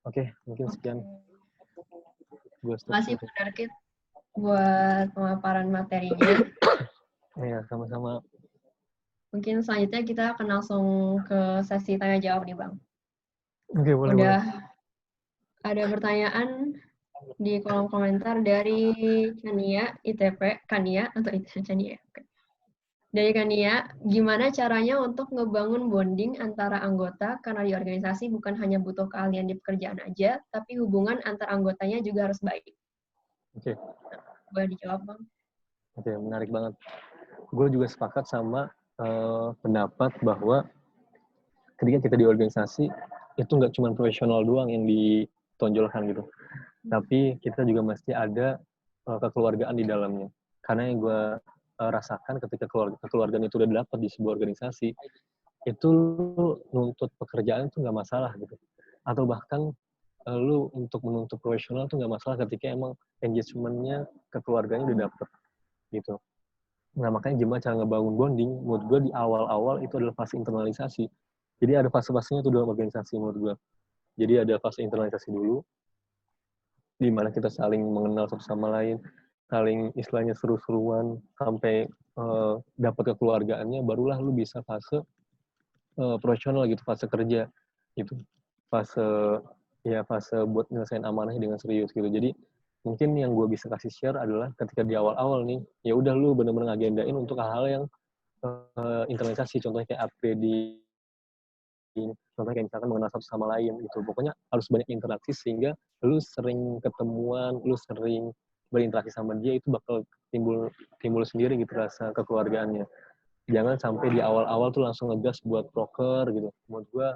Oke, mungkin sekian. Terima kasih Bu Darkit buat pemaparan materinya. Iya, sama-sama. Mungkin selanjutnya kita akan langsung ke sesi tanya jawab nih Bang. Oke, boleh. Ada pertanyaan di kolom komentar dari Kania ITP, Kania atau Kania. Oke. Dari Kania, gimana caranya untuk ngebangun bonding antara anggota karena di organisasi bukan hanya butuh keahlian di pekerjaan aja, tapi hubungan antar anggotanya juga harus baik. Oke. Boleh dijawab, Bang? Oke, menarik banget. Gue juga sepakat sama pendapat bahwa ketika kita di organisasi itu nggak cuma profesional doang yang ditonjolkan gitu, tapi kita juga mesti ada kekeluargaan di dalamnya. Karena yang gue rasakan ketika kekeluargaan itu udah dapat di sebuah organisasi, itu nuntut pekerjaan itu nggak masalah gitu. Atau bahkan lu untuk menuntut profesional itu nggak masalah ketika emang engagement-nya kekeluarganya udah dapet gitu. Nah, makanya gimana cara ngebangun bonding, menurut gue di awal-awal itu adalah fase internalisasi. Jadi ada fase-fasenya itu dalam organisasi menurut gue. Jadi ada fase internalisasi dulu, di mana kita saling mengenal satu sama lain, saling istilahnya seru-seruan, sampai dapat kekeluargaannya, barulah lu bisa fase profesional gitu, fase kerja gitu. Fase buat nyelesain amanahnya dengan serius gitu. Jadi mungkin yang gue bisa kasih share adalah ketika di awal-awal nih, ya udah lu bener-bener ngagendain untuk hal-hal yang internalisasi, contohnya kayak upgrading, contohnya kayak misalkan mengenal satu sama lain gitu. Pokoknya harus banyak interaksi sehingga lu sering ketemuan, lu sering berinteraksi sama dia, itu bakal timbul sendiri gitu rasa kekeluargaannya. Jangan sampai di awal-awal tuh langsung ngegas buat proker gitu. Menurut gue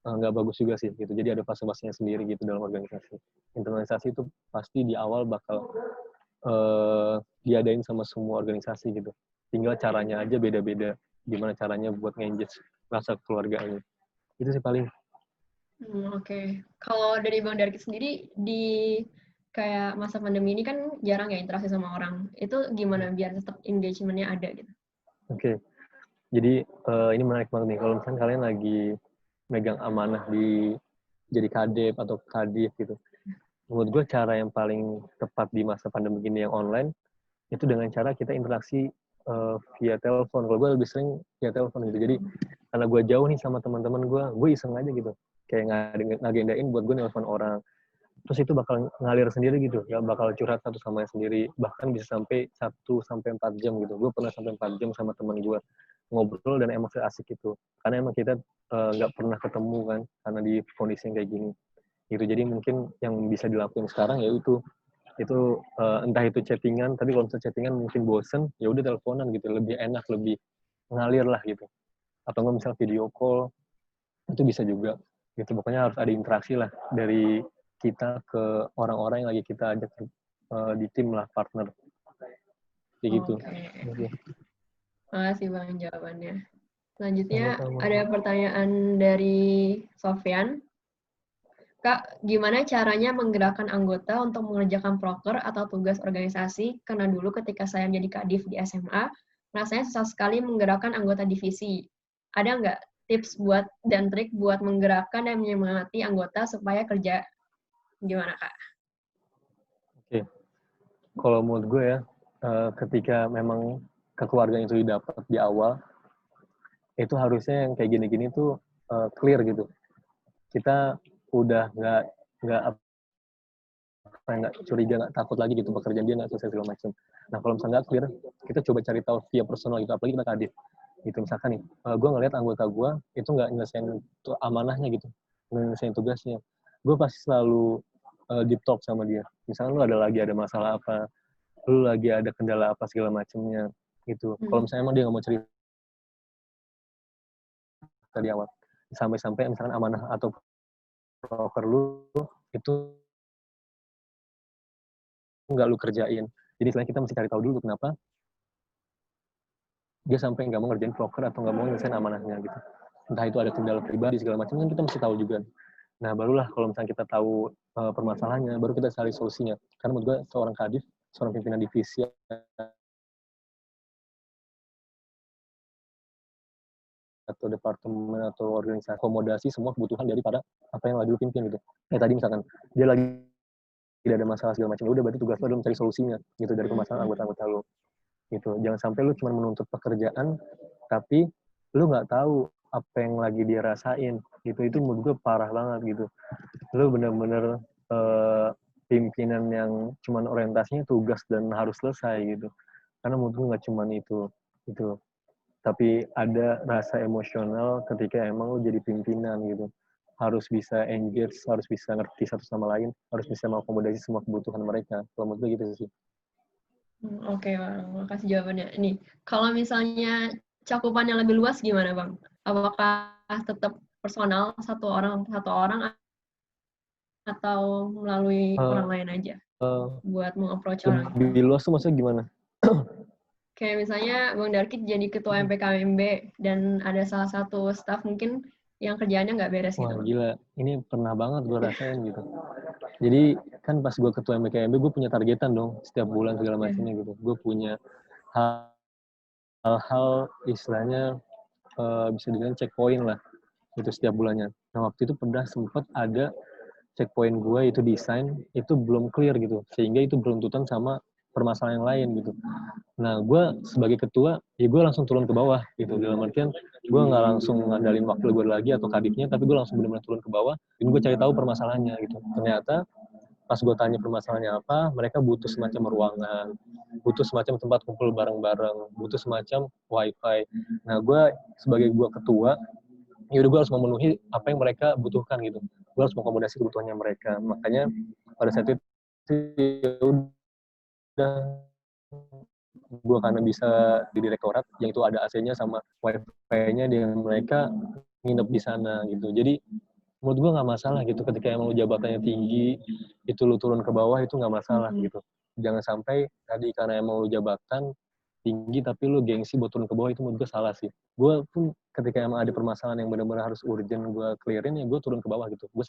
nggak bagus juga sih gitu. Jadi ada fase-fasenya sendiri gitu dalam organisasi. Internalisasi itu pasti di awal bakal diadain sama semua organisasi gitu. Tinggal caranya aja beda-beda. Gimana caranya buat nge-engage rasa kekeluargaannya. Itu sih paling. Oke. Kalau dari Bang Darkit sendiri, di kayak masa pandemi ini kan jarang ya interaksi sama orang. Itu gimana biar tetap engagement-nya ada gitu? Oke. Jadi ini menarik banget nih. Kalau misalnya kalian lagi megang amanah di jadi kadep atau kadif gitu. Menurut gue cara yang paling tepat di masa pandemi ini yang online, itu dengan cara kita interaksi via telepon. Kalau gue lebih sering via telepon gitu. Jadi karena gue jauh nih sama teman-teman gue iseng aja gitu. Kayak ngagendain buat gue nelfon orang. Terus itu bakal ngalir sendiri gitu, ya bakal curhat satu sama yang sendiri. Bahkan bisa sampai 1-4 jam gitu. Gue pernah sampai 4 jam sama teman gue ngobrol dan emang asik gitu. Karena emang kita nggak pernah ketemu kan, karena di kondisi yang kayak gini. Gitu. Jadi mungkin yang bisa dilakuin sekarang ya itu entah itu chattingan, tapi kalau misalnya chattingan mungkin bosen, ya udah teleponan gitu, lebih enak, lebih ngalir lah gitu. Atau nggak misalnya video call, itu bisa juga gitu. Pokoknya harus ada interaksi lah dari kita ke orang-orang yang lagi kita ajak di tim lah, partner kayak gitu. Oke. Makasih Bang jawabannya. Selanjutnya Sama-sama. ada pertanyaan dari Sofyan. Kak, gimana caranya menggerakkan anggota untuk mengerjakan proker atau tugas organisasi? Karena dulu ketika saya menjadi kadif di SMA, rasanya susah sekali menggerakkan anggota divisi. Ada nggak tips dan trik buat menggerakkan dan menyemangati anggota supaya kerja? Gimana, Kak? Oke. Kalau menurut gue ya, ketika memang kekeluargaan itu didapat di awal, itu harusnya yang kayak gini-gini tuh clear gitu. Kita udah nggak curiga, nggak takut lagi gitu pekerjaan dia nggak selesai segala macam. Nah kalau misalnya nggak clear, kita coba cari tahu via personal gitu, apalagi kita kadif gitu. Misalkan nih, gue ngeliat anggota gue itu nggak nyelesain amanahnya gitu, nggak nyelesain tugasnya, gue pasti selalu deep talk sama dia. Misalnya lu ada masalah apa, lu lagi ada kendala apa segala macamnya gitu. Kalau misalnya emang dia nggak mau cerita di awal, sampai-sampai misalkan amanah atau proker lu itu nggak lu kerjain. Jadi selain kita mesti cari tahu dulu kenapa dia sampai nggak mau ngerjain proker atau nggak mau nyelesain amanahnya gitu. Entah itu ada kendala pribadi segala macam, kan kita mesti tahu juga. Nah barulah kalau misalnya kita tahu permasalahannya, baru kita cari solusinya. Karena menurut gue seorang kadif, seorang pimpinan divisi atau departemen atau organisasi akomodasi semua kebutuhan daripada apa yang lagi lu pimpin gitu. Tadi misalkan dia lagi tidak ada masalah segala macam, udah berarti tugas lo adalah mencari solusinya gitu dari permasalahan anggota-anggota lo gitu. Jangan sampai lu cuma menuntut pekerjaan tapi lu nggak tahu apa yang lagi dia rasain Itu menurut gue parah banget gitu. Lu bener-bener pimpinan yang cuman orientasinya tugas dan harus selesai gitu. Karena menurut gue nggak cuman itu. Tapi ada rasa emosional ketika emang lu jadi pimpinan gitu. Harus bisa engage, harus bisa ngerti satu sama lain, harus bisa mengakomodasi semua kebutuhan mereka. Kalau menurut gue gitu sih. Oke, Bang. Makasih jawabannya. Ini, kalau misalnya cakupannya lebih luas gimana, Bang? Apakah tetap personal satu orang atau melalui orang lain aja buat meng-approach orang itu? Lebih luas tuh maksudnya gimana? Kayak misalnya Bang Darkit jadi ketua MPKMB dan ada salah satu staff mungkin yang kerjaannya nggak beres Wah gitu, Bang. gila, ini pernah banget gue rasain gitu. Jadi kan pas gue ketua MPKMB, gue punya targetan dong setiap bulan segala macamnya gitu. Gue punya hal-hal istilahnya bisa dibilang checkpoint lah itu setiap bulannya. Nah waktu itu pernah sempat ada checkpoint gue itu desain itu belum clear gitu, sehingga itu beruntutan sama permasalahan yang lain gitu. Nah gue sebagai ketua ya gue langsung turun ke bawah gitu, dalam artian gue nggak langsung ngandalin wakil gue lagi atau kadipnya, tapi gue langsung benar-benar turun ke bawah dan gue cari tahu permasalahannya gitu. Ternyata pas gue tanya permasalahannya apa, mereka butuh semacam ruangan, butuh semacam tempat kumpul bareng-bareng, butuh semacam wifi. Nah gue sebagai gue ketua, ya udah gue harus memenuhi apa yang mereka butuhkan gitu. Gue harus mengakomodasi kebutuhannya mereka. Makanya pada saat itu ya udah gue karena bisa di direktorat yang itu ada AC-nya sama wifi-nya, dan mereka nginep di sana gitu. Jadi menurut gue nggak masalah gitu ketika emang lu jabatannya tinggi, itu lu turun ke bawah itu nggak masalah gitu. Jangan sampai tadi karena emang lu jabatan tinggi tapi lu gengsi buat turun ke bawah, itu menurut gue salah sih. Gue pun ketika emang ada permasalahan yang benar-benar harus urgent gue clearin, ya gue turun ke bawah gitu. Gue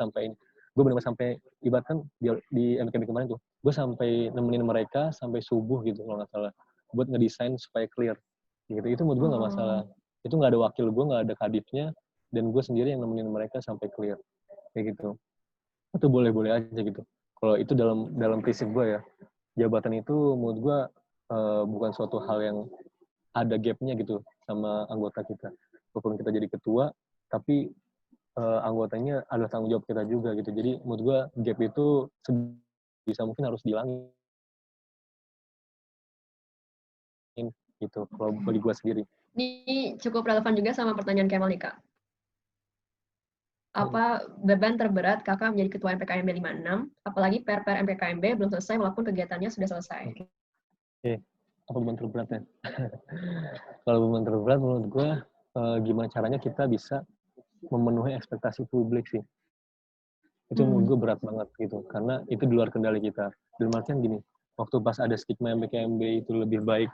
benar-benar sampai ibaratkan di MKB kemarin tuh, gue sampai nemenin mereka sampai subuh gitu kalau nggak salah, buat ngedesain supaya clear gitu. Itu menurut gue nggak masalah. Itu nggak ada wakil gue, nggak ada kadipnya, dan gue sendiri yang nemenin mereka sampai clear kayak gitu. Itu boleh-boleh aja gitu. Kalau itu dalam prinsip gue ya, jabatan itu menurut gue bukan suatu hal yang ada gapnya gitu sama anggota kita. Walaupun kita jadi ketua, tapi anggotanya adalah tanggung jawab kita juga gitu. Jadi menurut gue gap itu bisa mungkin harus dihilangin gitu kalau bagi gue sendiri. Ini cukup relevan juga sama pertanyaan Kemal nih, Kak. Apa beban terberat Kakak menjadi ketua MPKMB 56, apalagi PR MPKMB belum selesai walaupun kegiatannya sudah selesai? Oke. Apa beban terberatnya? Kalau beban terberat menurut gue gimana caranya kita bisa memenuhi ekspektasi publik sih. Itu menurut gue berat banget gitu, karena itu di luar kendali kita. Dalam artian gini, waktu pas ada stigma MPKMB itu lebih baik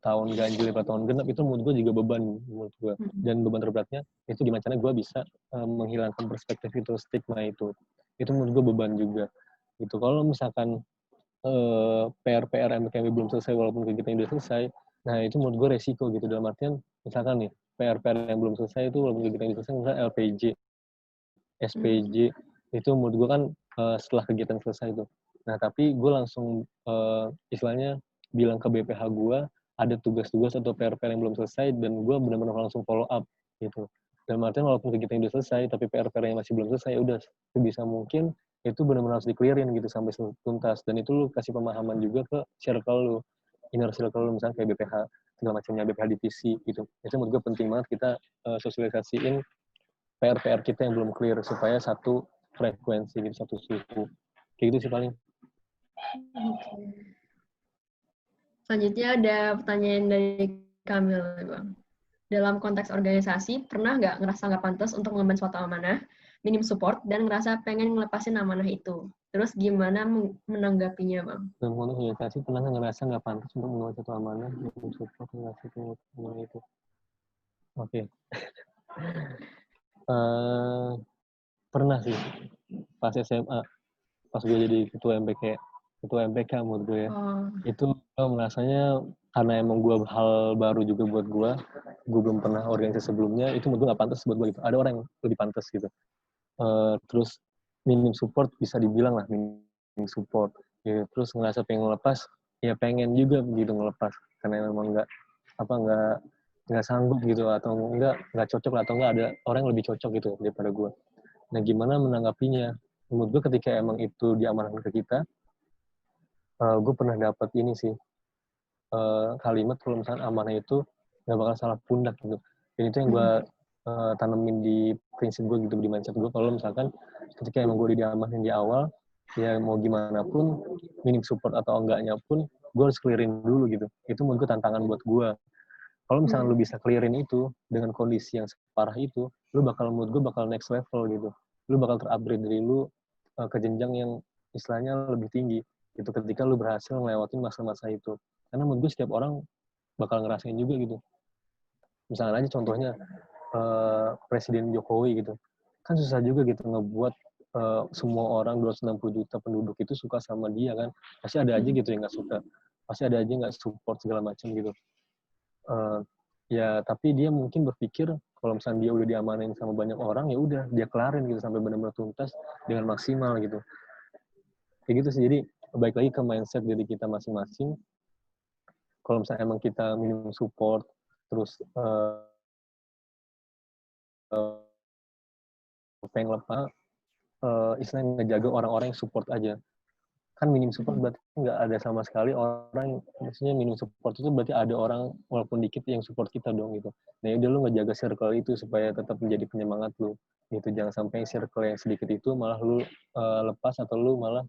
tahun ganjil daripada tahun genap, itu menurut gue juga beban menurut gue. Dan beban terberatnya itu gimana caranya gue bisa menghilangkan perspektif itu, stigma itu menurut gue beban juga gitu. Kalau misalkan PR MPKMB belum selesai walaupun kegiatan udah selesai, nah itu menurut gue resiko gitu. Dalam artian misalkan nih PR yang belum selesai itu walaupun kegiatan udah selesai, misalnya LPJ, SPJ, itu menurut gue kan setelah kegiatan selesai itu. Nah tapi gue langsung istilahnya bilang ke BPH gue ada tugas-tugas atau PR yang belum selesai, dan gue benar-benar langsung follow up gitu. Dalam artian walaupun kegiatan udah selesai tapi PR yang masih belum selesai, udah sebisa mungkin itu benar-benar harus di-clearin gitu sampai tuntas. Dan itu lu kasih pemahaman juga ke circle lu, inner circle lu, misalnya kayak BPH segala macamnya, BPH divisi gitu. Itu menurut gue penting banget kita sosialisasiin PR kita yang belum clear supaya satu frekuensi gitu, satu suku. Kayak gitu sih paling. Selanjutnya ada pertanyaan dari Kamil, Bang. Dalam konteks organisasi, pernah nggak ngerasa nggak pantas untuk mengemban suatu amanah, minim support, dan ngerasa pengen ngelepasin amanah itu? Terus gimana menanggapinya, Bang? Dalam konteks organisasi, pernah ngerasa nggak pantas untuk mengemban suatu amanah, minim support, ngerasa amanah itu? Oke. Pernah sih. Pas SMA, pas gue jadi ketua MPK menurut gue ya. Itu gue merasanya karena emang gue hal baru juga buat gue belum pernah organisasi sebelumnya, itu menurut gue gak pantas buat gue gitu. Ada orang yang lebih pantas gitu. Terus minim support, bisa dibilang lah minim support gitu. Terus ngerasa pengen ngelepas, ya pengen juga begitu ngelepas, karena memang nggak nggak sanggup gitu, atau nggak cocok lah, atau nggak ada orang yang lebih cocok gitu daripada gue. Nah, gimana menanggapinya? Menurut gue ketika emang itu diamanahkan ke kita, gue pernah dapat ini sih, kalimat kalau misalnya amanah itu nggak bakal salah pundak gitu. Dan itu yang gue tanemin di prinsip gue gitu, di mindset gue. Kalau misalkan ketika emang gue diamanin di awal, ya mau gimana pun, minim support atau enggaknya pun, gue harus clearin dulu gitu. Itu menurut gue tantangan buat gue. Kalau misalnya lu bisa clearin itu dengan kondisi yang separah itu, lu bakal, menurut gue bakal next level gitu. Lu bakal terupgrade dari lu ke jenjang yang istilahnya lebih tinggi gitu, ketika lu berhasil ngelewatin masa-masa itu. Karena menurut gue setiap orang bakal ngerasain juga gitu. Misalnya aja contohnya Presiden Jokowi gitu, kan susah juga gitu ngebuat semua orang 260 juta penduduk itu suka sama dia kan. Pasti ada aja gitu yang nggak suka, pasti ada aja nggak support segala macam gitu. Ya tapi dia mungkin berpikir kalau misalnya dia udah diamanin sama banyak orang, ya udah dia kelarin gitu sampai benar-benar tuntas dengan maksimal gitu. Kayak gitu sih. Jadi baik lagi ke mindset diri kita masing-masing. Kalau misalnya emang kita minimum support, terus pengen lepas, istilahnya ngejaga orang-orang yang support aja. Kan minim support berarti nggak ada sama sekali orang, maksudnya minim support itu berarti ada orang walaupun dikit yang support kita dong gitu. Nah udah lu ngejaga circle itu supaya tetap menjadi penyemangat lu gitu. Jangan sampai circle yang sedikit itu malah lu lepas, atau lu malah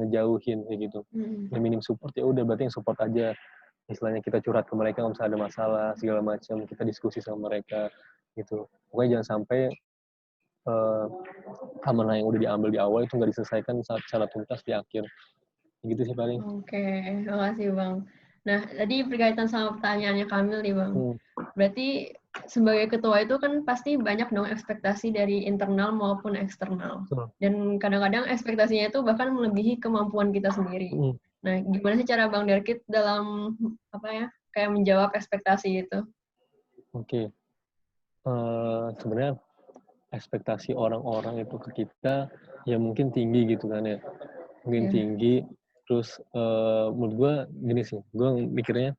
ngejauhin kayak gitu. Yang minim support ya udah berarti yang support aja, istilahnya kita curhat ke mereka kalau misalnya ada masalah segala macam, kita diskusi sama mereka gitu. Pokoknya jangan sampai amanah yang udah diambil di awal itu nggak diselesaikan secara tuntas di akhir. Gitu sih paling. Oke, makasih Bang. Nah, tadi berkaitan sama pertanyaannya Kamil nih Bang. Berarti sebagai ketua itu kan pasti banyak dong ekspektasi dari internal maupun eksternal. Dan kadang-kadang ekspektasinya itu bahkan melebihi kemampuan kita sendiri. Nah, gimana sih cara Bang Darkit dalam kayak menjawab ekspektasi itu? Oke. Sebenarnya ekspektasi orang-orang itu ke kita ya mungkin tinggi gitu kan ya. Mungkin tinggi. Terus menurut gue gini sih, gue mikirnya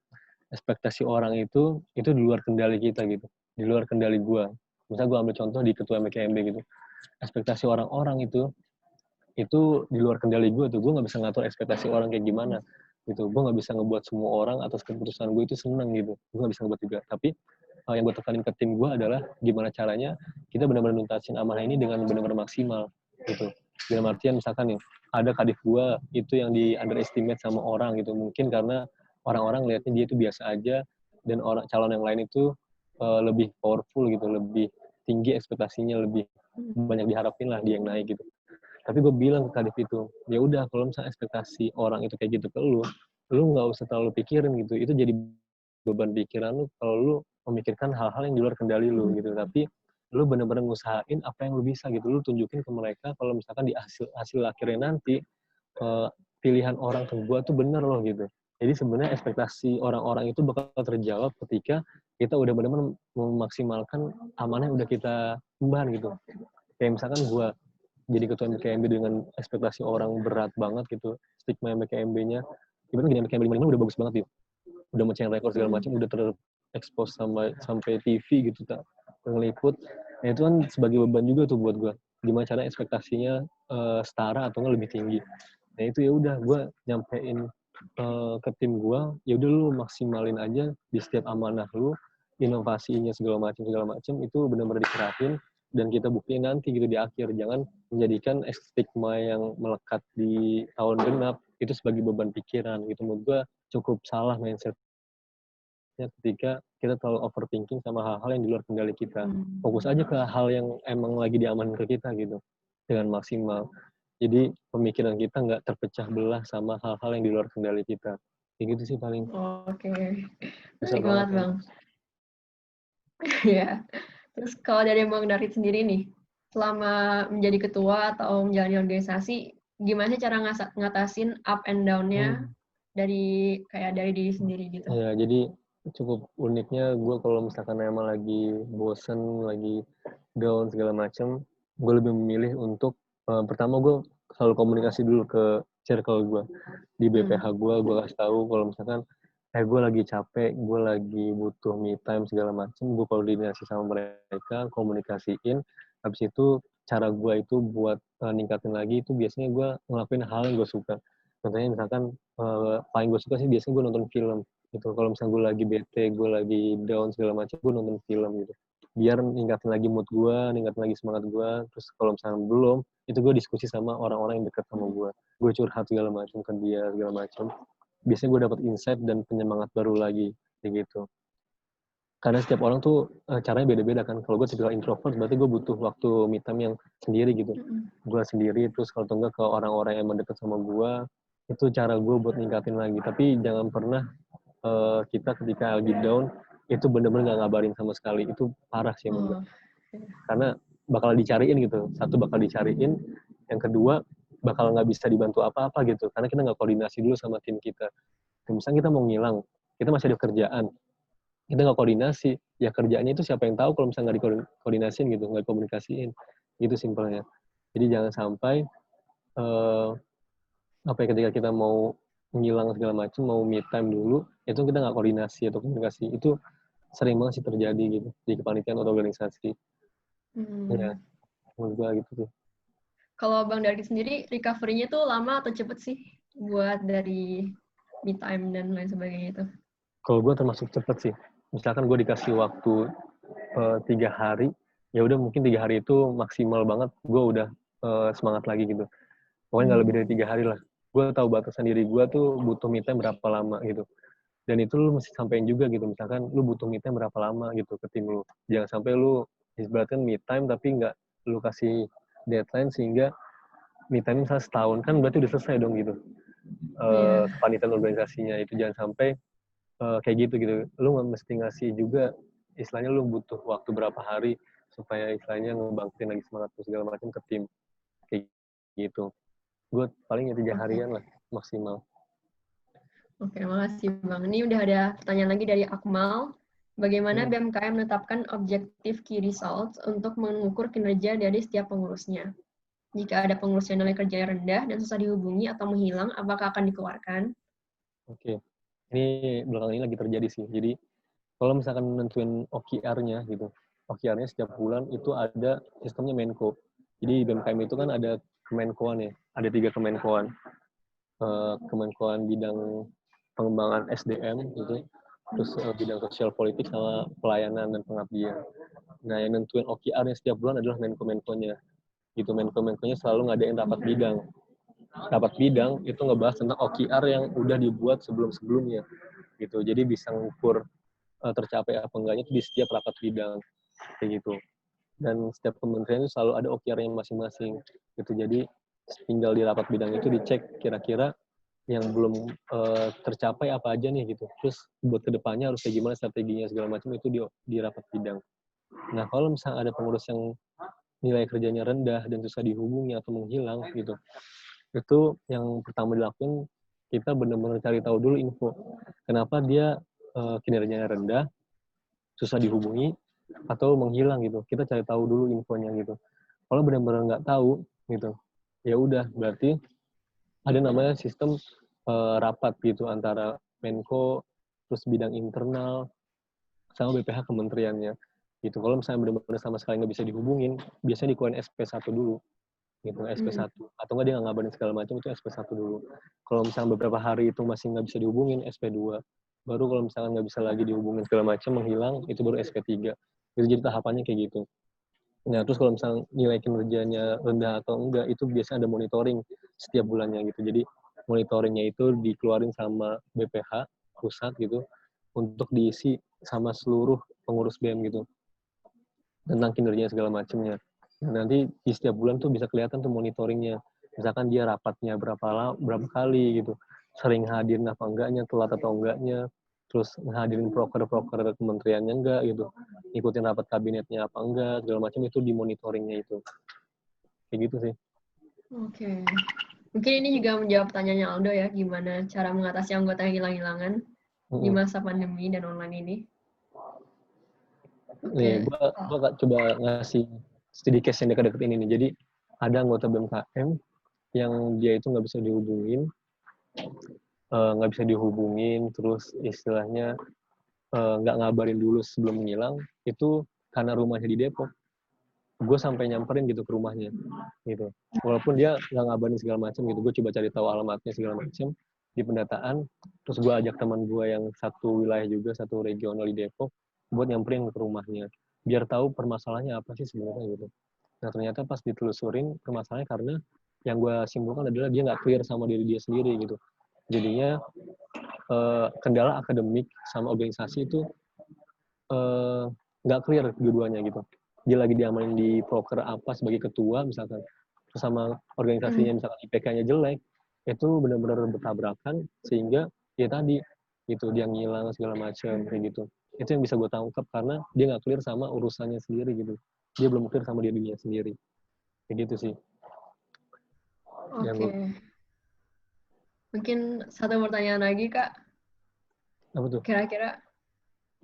ekspektasi orang itu di luar kendali kita gitu, di luar kendali gue. Misalnya gue ambil contoh di ketua MKMB gitu, ekspektasi orang-orang itu di luar kendali gue tuh. Gue nggak bisa ngatur ekspektasi orang kayak gimana gitu. Gue nggak bisa ngebuat semua orang atas keputusan gue itu seneng gitu. Gue nggak bisa ngebuat juga. Tapi yang gue tekanin ke tim gue adalah gimana caranya kita benar-benar nuntasin amanah ini dengan benar-benar maksimal gitu. Dalam artian misalkan nih, ada kadif gue itu yang di underestimate sama orang gitu, mungkin karena orang-orang lihatnya dia itu biasa aja, dan orang calon yang lain itu lebih powerful gitu, lebih tinggi ekspektasinya, lebih banyak diharapin lah dia yang naik gitu. Tapi gue bilang ke kadif itu, ya udah kalau misalnya ekspektasi orang itu kayak gitu ke lu nggak usah terlalu pikirin gitu, itu jadi beban pikiran lu kalau lu memikirkan hal-hal yang di luar kendali lu gitu. Tapi lu bener-bener ngusahain apa yang lu bisa gitu, lu tunjukin ke mereka kalau misalkan di hasil akhirnya nanti pilihan orang ke gua tuh bener loh gitu. Jadi sebenarnya ekspektasi orang-orang itu bakal terjawab ketika kita udah benar-benar memaksimalkan amanah yang udah kita emban gitu. Kayak misalkan gua jadi ketua MKMB dengan ekspektasi orang berat banget gitu, stigma MKMB-nya, ibaratnya gini, MKMB 55 udah bagus banget gitu, udah mencetak rekor segala macam, udah terekspos sampai TV gitu, tak ngeliput. Nah itu kan sebagai beban juga tuh buat gue, gimana cara ekspektasinya setara atau nggak lebih tinggi. Nah itu ya udah gue nyampein ke tim gue, ya udah lu maksimalin aja di setiap amanah lu, inovasinya segala macam itu benar-benar dikerahin, dan kita buktiin nanti gitu di akhir. Jangan menjadikan stigma yang melekat di tahun genap itu sebagai beban pikiran gitu. Menurut gue cukup salah mindsetnya ketika kita terlalu overthinking sama hal-hal yang di luar kendali kita. Fokus aja ke hal yang emang lagi diamankan ke kita gitu dengan maksimal. Jadi pemikiran kita nggak terpecah belah sama hal-hal yang di luar kendali kita. Kayak gitu sih paling. Oke, Bisa baik banget Bang. Ya. Terus kalau dari Bang Darit sendiri nih, selama menjadi ketua atau menjalani organisasi, gimana sih cara ngatasin up and down-nya dari diri sendiri gitu? Ya, jadi cukup uniknya gue kalau misalkan emang lagi bosen, lagi down segala macam, gue lebih memilih untuk pertama gue selalu komunikasi dulu ke circle gue di BPH gue kasih tahu kalau misalkan gue lagi capek, gue lagi butuh me time segala macem, gue koordinasi sama mereka, komunikasiin, habis itu cara gue itu buat ningkatin lagi itu biasanya gue ngelakuin hal yang gue suka. Contohnya misalkan paling gue suka sih biasanya gue nonton film gitu. Kalau misalnya gue lagi bete, gue lagi down segala macam, gue nonton film gitu. Biar ningkatin lagi mood gue, ningkatin lagi semangat gue. Terus kalau misalnya belum, itu gue diskusi sama orang-orang yang dekat sama gue. Gue curhat segala macam ke dia segala macam. Biasanya gue dapat insight dan penyemangat baru lagi kayak gitu. Karena setiap orang tuh caranya beda-beda kan. Kalau gue tipikal introvert, berarti gue butuh waktu me time yang sendiri gitu. Gue sendiri, terus kalau enggak ke orang-orang yang mendekat sama gue, itu cara gue buat ningkatin lagi. Tapi jangan pernah kita ketika lagi down, itu bener-bener gak ngabarin sama sekali. Itu parah sih menurut gue. Karena bakal dicariin gitu. Satu bakal dicariin, yang kedua bakal nggak bisa dibantu apa-apa gitu. Karena kita nggak koordinasi dulu sama tim kita. Misalnya kita mau ngilang, kita masih ada kerjaan, kita nggak koordinasi, ya kerjaannya itu siapa yang tahu kalau misalnya nggak dikoordinasiin gitu, nggak dikomunikasiin, gitu simpelnya. Jadi jangan sampai apa ya, ketika kita mau ngilang segala macam, mau me time dulu, itu kita nggak koordinasi atau komunikasi, itu sering banget sih terjadi gitu di kepanitiaan atau organisasi. Ya, menurut gue gitu sih. Kalau Bang Dargi sendiri, recovery-nya tuh lama atau cepet sih buat dari me time dan lain sebagainya itu? Kalau gue termasuk cepet sih. Misalkan gue dikasih waktu 3 hari, ya udah mungkin 3 hari itu maksimal banget, gue udah semangat lagi gitu. Pokoknya nggak lebih dari 3 hari lah. Gue tahu batasan diri gue tuh butuh me time berapa lama gitu. Dan itu lu mesti sampein juga gitu. Misalkan lu butuh me time berapa lama gitu ke tim lu. Jangan sampai lu ibaratkan me time tapi nggak lu kasih deadline sehingga me time misalnya setahun, kan berarti udah selesai dong gitu. Kepanitiaan organisasinya itu jangan sampai kayak gitu. Lu mesti ngasih juga, istilahnya lu butuh waktu berapa hari supaya istilahnya ngebangkitin lagi semangat segala macam ke tim. Kayak gitu. Gue paling 3 harian lah maksimal. Oke, makasih Bang. Ini udah ada pertanyaan lagi dari Akmal. Bagaimana BMKM menetapkan objektif key results untuk mengukur kinerja dari setiap pengurusnya? Jika ada pengurus yang nilai kerjanya rendah dan susah dihubungi atau menghilang, apakah akan dikeluarkan? Oke. Ini belakangan ini lagi terjadi sih. Jadi kalau misalkan nentuin OKR-nya gitu, OKR-nya setiap bulan itu ada sistemnya Menko. Jadi BMKM itu kan ada Kemenkoan ya, ada 3 Kemenkoan. Kemenkoan bidang pengembangan SDM gitu, terus bidang sosial politik sama pelayanan dan pengabdian. Nah, yang nentuin OKR-nya setiap bulan adalah Menko-Menkonya. Gitu, Menko-Menkonya selalu ngadain rapat bidang. Rapat bidang itu ngebahas tentang OKR yang udah dibuat sebelum-sebelumnya. Gitu. Jadi bisa ngukur tercapai apa enggaknya di setiap rapat bidang. Kayak gitu. Dan setiap kementerian itu selalu ada OKR-nya masing-masing. Gitu. Jadi tinggal di rapat bidang itu dicek kira-kira yang belum tercapai apa aja nih gitu. Terus buat kedepannya harus kayak gimana strateginya segala macam itu di rapat bidang. Nah kalau misalnya ada pengurus yang nilai kerjanya rendah dan susah dihubungi atau menghilang gitu, itu yang pertama dilakukan kita benar-benar cari tahu dulu info. Kenapa dia kinerjanya rendah, susah dihubungi atau menghilang gitu. Kita cari tahu dulu infonya gitu. Kalau benar-benar nggak tahu gitu, ya udah berarti ada namanya sistem rapat gitu antara Menko, terus bidang internal, sama BPH kementeriannya. Gitu. Kalau misalnya benar-benar sama sekali nggak bisa dihubungin, biasanya dikeluarin SP1 dulu. Gitu, SP1. Atau nggak dia nggak ngabarin segala macam, itu SP1 dulu. Kalau misalnya beberapa hari itu masih nggak bisa dihubungin, SP2. Baru kalau misalnya nggak bisa lagi dihubungin segala macam, menghilang, itu baru SP3. Itu jadi tahapannya kayak gitu. Nah, terus kalau misalnya nilai kinerjanya rendah atau enggak, itu biasanya ada monitoring setiap bulannya gitu. Jadi monitoringnya itu dikeluarin sama BPH pusat gitu untuk diisi sama seluruh pengurus BEM gitu tentang kinerjanya segala macamnya. Nah, nanti di setiap bulan tuh bisa kelihatan tuh monitoringnya. Misalkan dia rapatnya berapa kali gitu, sering hadir apa enggaknya, telat atau enggaknya, terus ngehadirin proker-proker kementeriannya enggak gitu, ikutin rapat kabinetnya apa enggak, segala macam itu di monitoringnya itu. Kayak gitu sih. Oke. Mungkin ini juga menjawab pertanyaannya Aldo ya, gimana cara mengatasi anggota yang hilang-hilangan di masa pandemi dan online ini. Nih, gua coba ngasih studi case yang dekat-dekat ini nih. Jadi ada anggota BMKM yang dia itu nggak bisa dihubungin nggak bisa dihubungin, terus istilahnya nggak ngabarin dulu sebelum ngilang, itu karena rumahnya di Depok. Gue sampai nyamperin gitu ke rumahnya gitu, walaupun dia nggak ngabarin segala macam gitu. Gue coba cari tahu alamatnya segala macam di pendataan, terus gue ajak teman gue yang satu wilayah juga, satu regional di Depok, buat nyamperin ke rumahnya biar tahu permasalahannya apa sih sebenarnya gitu. Nah ternyata pas ditelusurin permasalahannya karena yang gue simpulkan adalah dia nggak clear sama diri dia sendiri gitu. Jadinya kendala akademik sama organisasi itu nggak clear dua-duanya gitu. Dia lagi diamalin di proker apa sebagai ketua misalkan, terus sama organisasinya misalkan IPK-nya jelek, itu benar-benar bertabrakan sehingga ya tadi gitu dia ngilang segala macam kayak gitu. Itu yang bisa gue tangkap karena dia nggak clear sama urusannya sendiri gitu. Dia belum clear sama dirinya sendiri. Kayak gitu sih. Oke. Mungkin satu pertanyaan lagi, Kak. Apa tuh? Kira-kira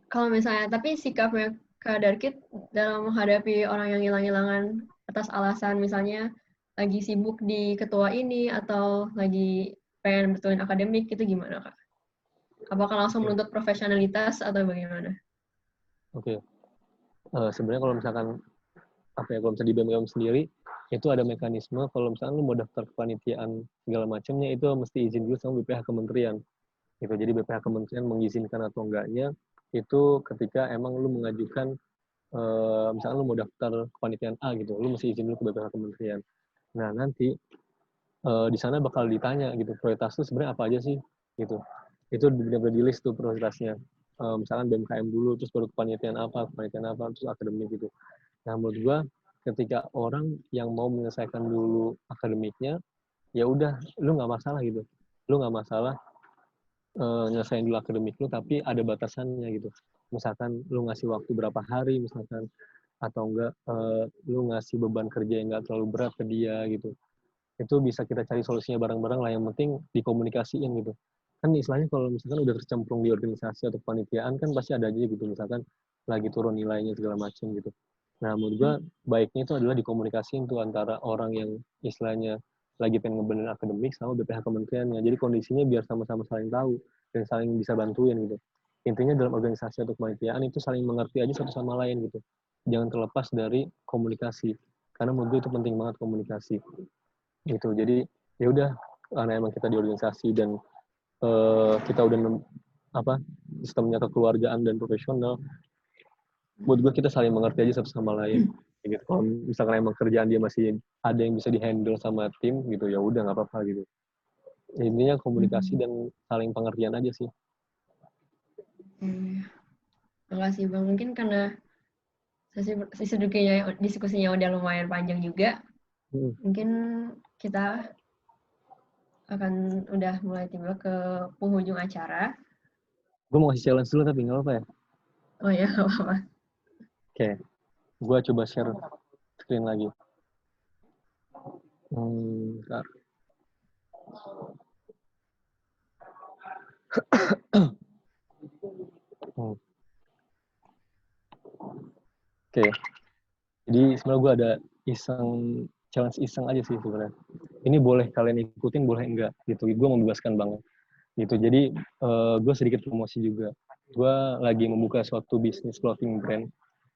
kalau misalnya, tapi sikapnya Kak Darkit dalam menghadapi orang yang hilang-hilangan atas alasan misalnya lagi sibuk di ketua ini atau lagi pengen betulin akademik, itu gimana, Kak? Apakah langsung menuntut profesionalitas atau bagaimana? Oke. Sebenarnya kalau misalkan kalau misalnya di BEM sendiri itu ada mekanisme kalau misalkan lu mau daftar kepanitiaan segala macamnya itu mesti izin dulu sama BPH Kementerian gitu. Jadi BPH Kementerian mengizinkan atau enggaknya itu ketika emang lu mengajukan misalkan lu mau daftar kepanitiaan A gitu, lu mesti izin dulu ke BPH Kementerian. Nah nanti di sana bakal ditanya gitu, prioritas lu sebenarnya apa aja sih gitu. Itu benar-benar di list tuh prioritasnya. Misalkan BMKM dulu, terus baru kepanitiaan apa, terus akademik gitu. Nah menurut gua ketika orang yang mau menyelesaikan dulu akademiknya, ya udah, lu nggak masalah gitu. Lu nggak masalah nyelesain dulu akademik lu, tapi ada batasannya gitu. Misalkan lu ngasih waktu berapa hari, misalkan, atau enggak lu ngasih beban kerja yang nggak terlalu berat ke dia gitu. Itu bisa kita cari solusinya bareng-bareng lah, yang penting dikomunikasiin gitu. Kan istilahnya kalau misalkan udah tercemplung di organisasi atau kepanitiaan kan pasti ada aja gitu, misalkan lagi turun nilainya segala macam gitu. Nah menurut gua baiknya itu adalah dikomunikasiin tuh antara orang yang istilahnya lagi pengen ngebenerin akademik sama BPH kementeriannya. Jadi kondisinya biar sama-sama saling tahu dan saling bisa bantuin gitu. Intinya dalam organisasi atau kepanitiaan itu saling mengerti aja satu sama lain gitu. Jangan terlepas dari komunikasi. Karena menurut gue itu penting banget komunikasi gitu. Jadi ya udah, karena emang kita di organisasi dan kita udah sistemnya kekeluargaan dan profesional, buat gue kita saling mengerti aja satu sama lain gitu. Kalau misalkan emang kerjaan dia masih ada yang bisa dihandle sama tim gitu, ya udah nggak apa-apa gitu. Intinya komunikasi dan saling pengertian aja sih. Terima kasih Bang. Mungkin karena diskusinya udah lumayan panjang juga, mungkin kita akan udah mulai tiba ke penghujung acara. Gue mau kasih challenge dulu tapi nggak apa-apa ya? Oh ya, nggak apa-apa. Oke, gue coba share screen lagi. Bentar. Oke. Jadi sebenarnya gue ada challenge iseng aja sih sebenarnya. Ini boleh kalian ikutin, boleh enggak gitu. Gue membebaskan banget gitu. Jadi gue sedikit promosi juga. Gue lagi membuka suatu bisnis clothing brand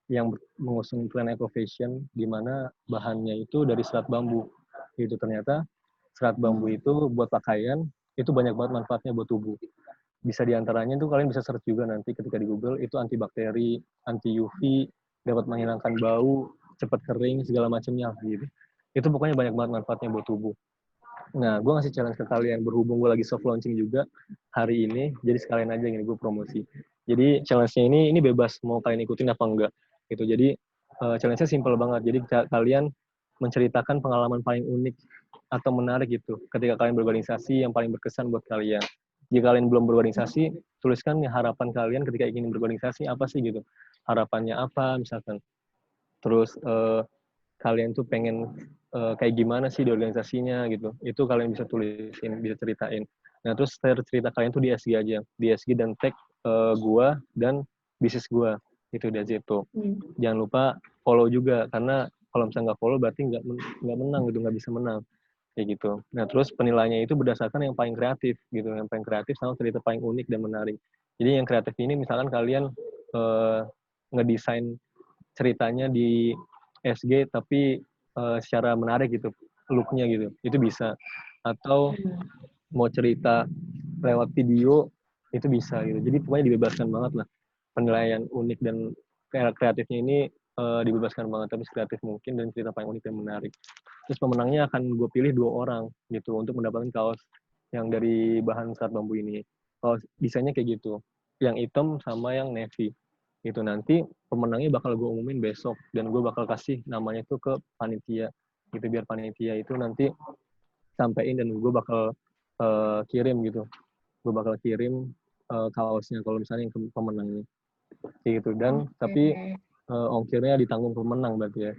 yang mengusung tren eco fashion, di mana bahannya itu dari serat bambu. Gitu ternyata serat bambu itu buat pakaian itu banyak banget manfaatnya buat tubuh. Bisa diantaranya tuh kalian bisa search juga nanti ketika di Google, itu antibakteri, anti UV, dapat menghilangkan bau, cepat kering, segala macamnya gitu. Itu pokoknya banyak banget manfaatnya buat tubuh. Nah, gue ngasih challenge ke kalian, berhubung gue lagi soft launching juga hari ini, jadi sekalian aja gini gue promosi. Jadi challenge-nya ini bebas mau kalian ikutin apa enggak gitu. Jadi challenge-nya simple banget. Jadi kalian menceritakan pengalaman paling unik atau menarik gitu ketika kalian berorganisasi yang paling berkesan buat kalian. Jika kalian belum berorganisasi, tuliskan harapan kalian ketika ingin berorganisasi apa sih gitu. Harapannya apa misalkan. Terus kalian tuh pengen kayak gimana sih di organisasinya gitu. Itu kalian bisa tulisin, bisa ceritain. Nah, terus cerita kalian tuh di SG aja. Di SG dan tag gua dan bisnis gua. Itu di situ. Jangan lupa follow juga, karena kalau misalnya nggak follow berarti nggak menang gitu, nggak bisa menang. kayak gitu. Nah, terus penilaiannya itu berdasarkan yang paling kreatif gitu, yang paling kreatif sama cerita paling unik dan menarik. Jadi yang kreatif ini misalkan kalian ngedesain ceritanya di SG tapi secara menarik gitu, look-nya gitu, itu bisa. Atau mau cerita lewat video itu bisa gitu. Jadi pokoknya dibebaskan banget lah. Penilaian unik dan kreatifnya ini dibebaskan banget, tapi kreatif mungkin dan cerita paling unik dan menarik. Terus pemenangnya akan gue pilih 2 orang gitu untuk mendapatkan kaos yang dari bahan serat bambu ini. Kaos desainnya kayak gitu, yang hitam sama yang navy. Gitu nanti pemenangnya bakal gue umumin besok dan gue bakal kasih namanya tuh ke panitia. Gitu biar panitia itu nanti sampein dan gue bakal kirim gitu. Gue bakal kirim kaosnya kalau misalnya yang pemenangnya. Kayak gitu dan tapi ongkirnya ditanggung pemenang berarti ya.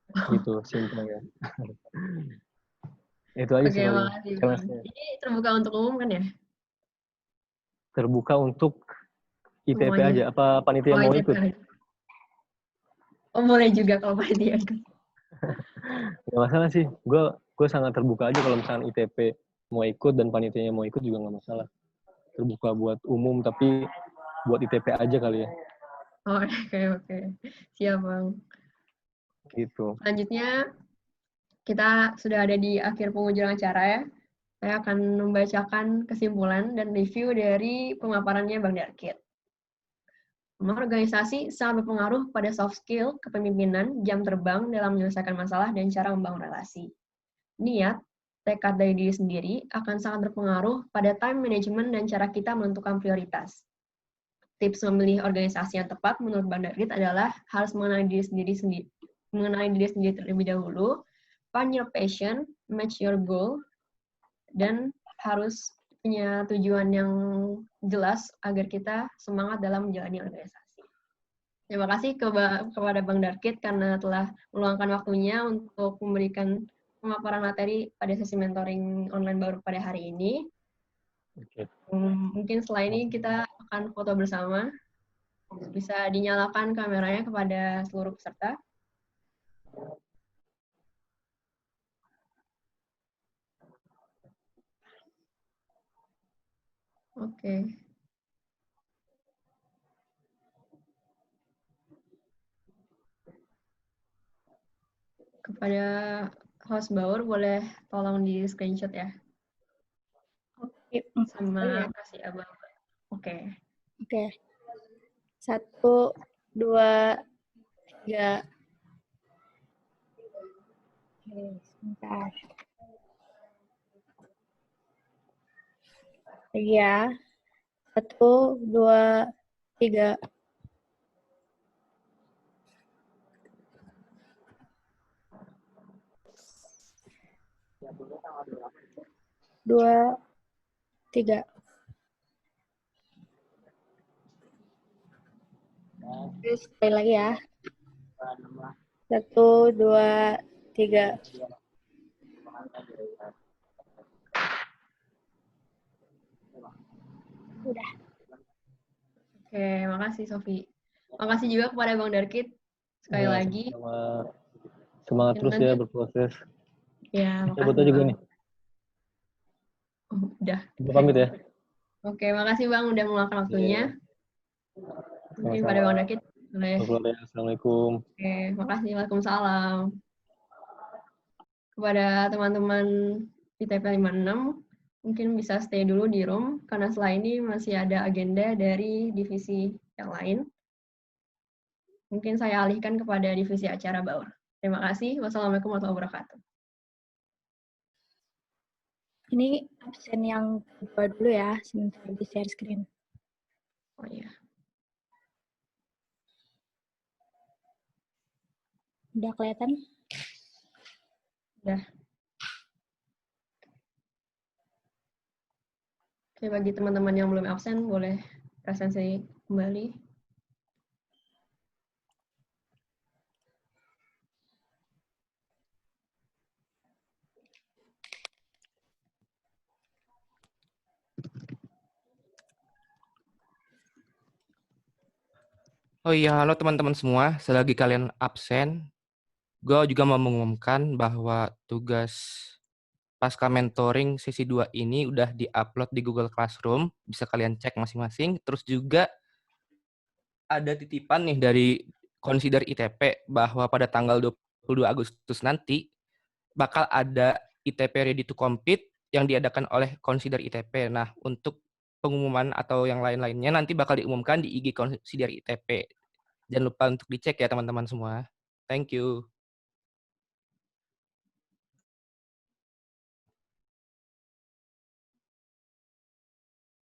Gitu simpelnya. Itu aja Oke, sih paling makasih Bang. challenge-nya. Ini terbuka untuk umum kan ya? Terbuka untuk ITP Semuanya. aja. Apa panitia Oh, mau ITP. ikut? Oh, boleh juga kalau panitia. Gak masalah sih. Gue sangat terbuka aja kalau misalnya ITP mau ikut dan panitianya mau ikut juga gak masalah. Terbuka buat umum tapi buat ITP aja kali ya. Oh, oke, oke. Siap, Bang. Gitu. Selanjutnya, kita sudah ada di akhir penghujung acara ya. Saya akan membacakan kesimpulan dan review dari pemaparannya Bang Darkit. Organisasi sangat berpengaruh pada soft skill, kepemimpinan, jam terbang dalam menyelesaikan masalah, dan cara membangun relasi. Niat, tekad dari diri sendiri akan sangat berpengaruh pada time management dan cara kita menentukan prioritas. Tips memilih organisasi yang tepat menurut Bang Darkit adalah harus mengenali diri sendiri terlebih dahulu, find your passion, match your goal, dan harus punya tujuan yang jelas agar kita semangat dalam menjalani organisasi. Terima kasih kepada Bang Darkit karena telah meluangkan waktunya untuk memberikan pemaparan materi pada sesi mentoring online baru pada hari ini. Oke. Mungkin setelah ini kita akan foto bersama. Bisa dinyalakan kameranya kepada seluruh peserta. Oke. Kepada host Baur, boleh tolong di screenshot ya. Oke, Sama ya. kasih abang. Oke. Oke. 1, 2, 3. Oke, sebentar. Lagi ya. 1, 2, 3. Dua, 3. Terus sekali lagi ya. 1, 2, 3. Udah. Oke, makasih Sofi. Makasih juga kepada Bang Darkit sekali Ya, lagi. semangat terus ya berproses. Ya, Saya buat makasih juga Bang. nih. Oh, udah. Kita pamit ya. Oke, makasih Bang udah meluangkan waktunya. Mungkin pada Bang Darkit boleh. Assalamualaikum. Oke, makasih. Waalaikumsalam. Kepada teman-teman ITP 56, mungkin bisa stay dulu di room, karena setelah ini masih ada agenda dari divisi yang lain. Mungkin saya alihkan kepada divisi acara Baur. Terima kasih. Wassalamualaikum warahmatullahi wabarakatuh. Ini absen yang kedua dulu ya, sebentar di share screen. Oh iya. Udah kelihatan? Udah. Oke, bagi teman-teman yang belum absen, boleh presensi kembali. Oh iya, halo teman-teman semua. Selagi kalian absen, gue juga mau mengumumkan bahwa tugas pasca mentoring sesi 2 ini udah di-upload di Google Classroom, bisa kalian cek masing-masing. Terus juga ada titipan nih dari Consider ITP bahwa pada tanggal 22 Agustus nanti bakal ada ITP Ready to Compete yang diadakan oleh Consider ITP. Nah, untuk pengumuman atau yang lain-lainnya nanti bakal diumumkan di IG Consider ITP. Jangan lupa untuk dicek ya teman-teman semua. Thank you.